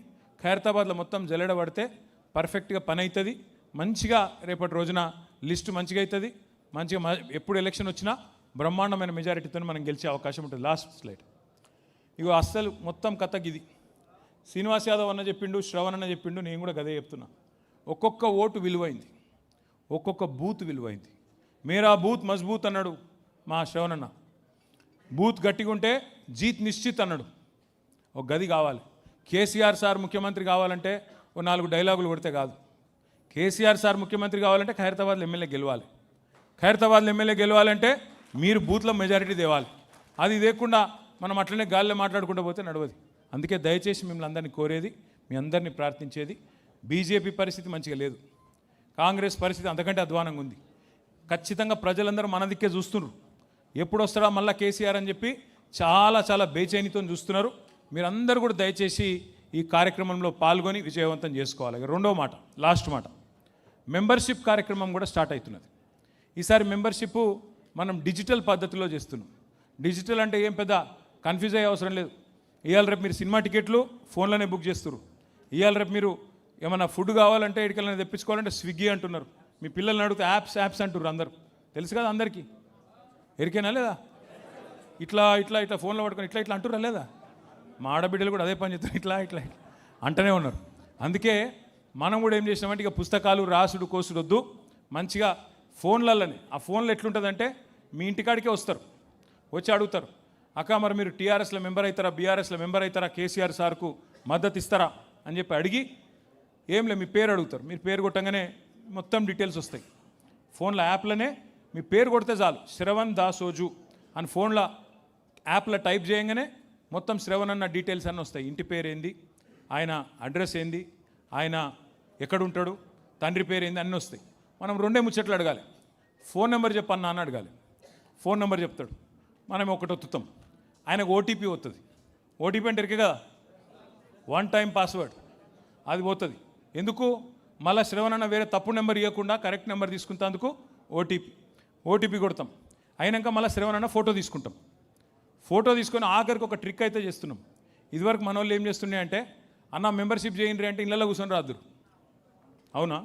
ఖైరతాబాద్లో మొత్తం జల్లెడ పడితే పర్ఫెక్ట్గా పని అవుతుంది. మంచిగా రేపటి రోజున లిస్టు మంచిగా అవుతుంది. మంచిగా ఎప్పుడు ఎలక్షన్ వచ్చినా బ్రహ్మాండమైన మెజారిటీతో మనం గెలిచే అవకాశం ఉంటుంది. Last slide. ఇగో అస్సలు మొత్తం కథకి ఇది. శ్రీనివాస్ యాదవ్ అన్న చెప్పిండు, శ్రవణ్ అన్న చెప్పిండు, నేను కూడా గదే చెప్తున్నా. ఒక్కొక్క ఓటు విలువైంది, ఒక్కొక్క బూత్ విలువైంది. మేరా బూత్ మజ్బూత్ అన్నాడు మా శ్రవణ్ అన్న. బూత్ గట్టిగా ఉంటే జీత్ నిశ్చిత్ అన్నాడు. ఒక గది కావాలి. కేసీఆర్ సార్ ముఖ్యమంత్రి కావాలంటే ఓ 4 డైలాగులు కొడితే కాదు. కేసీఆర్ సార్ ముఖ్యమంత్రి కావాలంటే ఖైరతాబాద్లో ఎమ్మెల్యే గెలవాలి. ఖైరతాబాద్లో ఎమ్మెల్యే గెలవాలంటే మీరు బూత్లో మెజారిటీ తేవాలి. అది లేకుండా మనం అట్లనే గాలిలో మాట్లాడుకుంటూ పోతే నడవదు. అందుకే దయచేసి మిమ్మల్ని అందరినీ కోరేది, మీ అందరినీ ప్రార్థించేది, బీజేపీ పరిస్థితి మంచిగా లేదు, కాంగ్రెస్ పరిస్థితి అంతకంటే అధ్వానంగా ఉంది. ఖచ్చితంగా ప్రజలందరూ మన దిక్కే చూస్తున్నారు. ఎప్పుడు వస్తాడా మళ్ళీ కేసీఆర్ అని చెప్పి చాలా బేచైనితో చూస్తున్నారు. మీరందరూ కూడా దయచేసి ఈ కార్యక్రమంలో పాల్గొని విజయవంతం చేసుకోవాలి. రెండో మాట, లాస్ట్ మాట, మెంబర్షిప్ కార్యక్రమం కూడా స్టార్ట్ అవుతున్నది. ఈసారి మెంబర్షిప్ మనం డిజిటల్ పద్ధతిలో చేస్తున్నాం. డిజిటల్ అంటే ఏం పెద్ద కన్ఫ్యూజ్ అయ్యే అవసరం లేదు. ఇవాళ రేపు మీరు సినిమా టికెట్లు ఫోన్లోనే బుక్ చేస్తారు. ఇవాళ రేపు మీరు ఏమైనా ఫుడ్ కావాలంటే ఎక్కడికైనా తెప్పించుకోవాలంటే స్విగ్గీ అంటున్నారు. మీ పిల్లల్ని అడిగితే యాప్స్ అంటున్నారు. అందరూ తెలుసు కదా అందరికీ, ఎరికేనా లేదా? ఇట్లా ఫోన్లో పట్టుకొని ఇట్లా అంటురా లేదా? మా ఆడబిడ్డలు కూడా అదే పని చేస్తారు, ఇట్లా అంటనే ఉన్నారు. అందుకే మనం కూడా ఏం చేసినామంటే ఇక పుస్తకాలు రాసుడు కోసుడు వద్దు, మంచిగా ఫోన్లలోనే. ఆ ఫోన్లో ఎట్లుంటుందంటే మీ ఇంటికాడికే వస్తారు, వచ్చి అడుగుతారు, అక్క మరి మీరు టీఆర్ఎస్లో మెంబర్ అవుతారా, బీఆర్ఎస్లో మెంబర్ అవుతారా, కేసీఆర్ సార్కు మద్దతు ఇస్తారా అని చెప్పి అడిగి ఏం లే మీ పేరు అడుగుతారు. మీరు పేరు కొట్టంగానే మొత్తం డీటెయిల్స్ వస్తాయి ఫోన్లో. యాప్లోనే మీ పేరు కొడితే చాలు, శ్రవణ్ దాసోజు అని ఫోన్లో యాప్లో టైప్ చేయగానే మొత్తం శ్రవణ్ అన్న డీటెయిల్స్ అన్నీ వస్తాయి. ఇంటి పేరు ఏంది, ఆయన అడ్రస్ ఏంది, ఆయన ఎక్కడుంటాడు, తండ్రి పేరు ఏంది, అన్నీ వస్తాయి. మనం 2 ముచ్చట్లు అడగాలి. ఫోన్ నెంబర్ చెప్పన్నా అని అడగాలి. ఫోన్ నెంబర్ చెప్తాడు, మనం ఒకటి ఒత్తుతాం, ఆయనకు ఓటీపీ వస్తుంది. ఓటీపీ అంటే ఎరికే కదా, 1 టైం పాస్వర్డ్, అది పోతుంది. ఎందుకు? మళ్ళీ శ్రవణ్ అన్న వేరే తప్పు నెంబర్ ఇవ్వకుండా కరెక్ట్ నెంబర్ తీసుకుంటేందుకు ఓటీపీ కొడతాం. అయినాక మళ్ళీ శ్రవణ్ అన్న ఫోటో తీసుకుంటాం. ఫోటో తీసుకొని ఆఖరికి ఒక ట్రిక్ అయితే చేస్తున్నాం. ఇదివరకు మన వాళ్ళు ఏం చేస్తున్నాయి అంటే, అన్న మెంబర్షిప్ చేయండి అంటే ఇళ్ళలో కూర్చొని రాదురు. అవునా?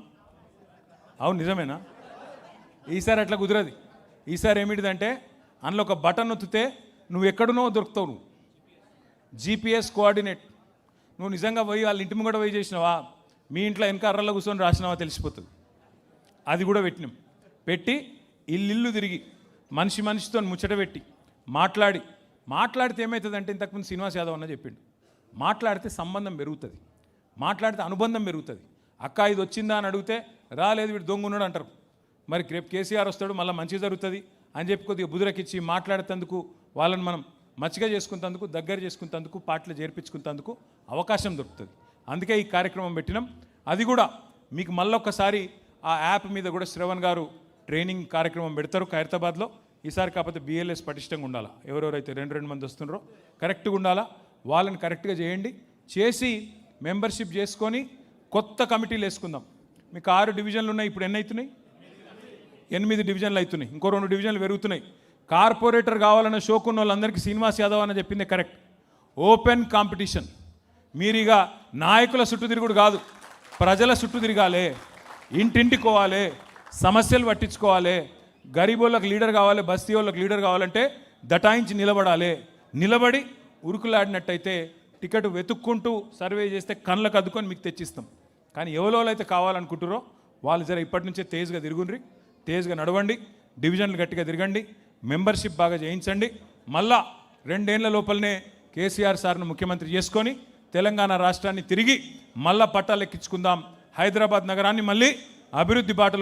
అవును, నిజమేనా? ఈసారి అట్లా కుదరదు. ఈసారి ఏమిటిదంటే అందులో ఒక బటన్ నొత్తితే నువ్వు ఎక్కడున్నావో దొరుకుతావు. నువ్వు జీపీఎస్ కోఆర్డినేట్, నువ్వు నిజంగా పోయి వాళ్ళ ఇంటి ముంగట పోయి చేసినావా, మీ ఇంట్లో వెనక అర్రల్లో కూర్చొని రాసినావా తెలిసిపోతుంది. అది కూడా పెట్టినాం. పెట్టి ఇల్లు తిరిగి మనిషితో ముచ్చట పెట్టి మాట్లాడితే ఏమవుతుందంటే, ఇంతకుముందు శ్రీనివాస్ యాదవ్ అన్న చెప్పిండు, మాట్లాడితే సంబంధం పెరుగుతుంది, మాట్లాడితే అనుబంధం పెరుగుతుంది. అక్క ఇది వచ్చిందా అని అడిగితే రాలేదు వీడు దొంగ ఉన్నాడు అంటారు. మరి రేపు కేసీఆర్ వస్తాడు మళ్ళీ మంచి జరుగుతుంది అని చెప్పి కొద్దిగా బుదురకిచ్చి మాట్లాడేందుకు వాళ్ళని మనం మంచిగా చేసుకున్నందుకు, దగ్గర చేసుకున్నందుకు, పార్టీలో చేర్పించుకున్నందుకు అవకాశం దొరుకుతుంది. అందుకే ఈ కార్యక్రమం పెట్టినాం. అది కూడా మీకు మళ్ళొక్కసారి ఆ యాప్ మీద కూడా శ్రవణ్ గారు ట్రైనింగ్ కార్యక్రమం పెడతారు ఖైరతాబాద్లో. ఈసారి కాకపోతే BLS పటిష్టంగా ఉండాలా. ఎవరెవరైతే 2 మంది వస్తున్నారో కరెక్ట్గా ఉండాలా, వాళ్ళని కరెక్ట్గా చేయండి. చేసి మెంబర్షిప్ చేసుకొని కొత్త కమిటీలు వేసుకుందాం. మీకు 6 డివిజన్లు ఉన్నాయి, ఇప్పుడు ఎన్ని అవుతున్నాయి? 8 డివిజన్లు అవుతున్నాయి, ఇంకో 2 డివిజన్లు పెరుగుతున్నాయి. కార్పొరేటర్ కావాలన్న షోకున్న వాళ్ళందరికీ శ్రీనివాస్ యాదవ్ అని చెప్పిందే కరెక్ట్. Open competition. మీరిక నాయకుల చుట్టూ తిరుగుడు కాదు, ప్రజల చుట్టూ తిరగాలి, ఇంటింటికోవాలి, సమస్యలు పట్టించుకోవాలి. గరీబోళ్ళకి లీడర్ కావాలి, బస్తీ వాళ్ళకి లీడర్ కావాలంటే దటాయించి నిలబడి ఉరుకులాడినట్టయితే టికెట్ వెతుక్కుంటూ సర్వే చేస్తే కళ్ళకు అద్దుకొని మీకు తెచ్చిస్తాం. కానీ ఎవరో అయితే కావాలనుకుంటారో వాళ్ళు జర ఇప్పటి నుంచే తేజ్గా తిరుగుండ్రి, తేజ్గా నడవండి, డివిజన్లు గట్టిగా తిరగండి, మెంబర్షిప్ బాగా చేయించండి. మళ్ళా 2 ఏళ్ల లోపలనే కేసీఆర్ సార్ను ముఖ్యమంత్రి చేసుకొని తెలంగాణ రాష్ట్రాన్ని తిరిగి మళ్ళా పట్టాలెక్కించుకుందాం. హైదరాబాద్ నగరాన్ని మళ్ళీ అభివృద్ధి బాటలో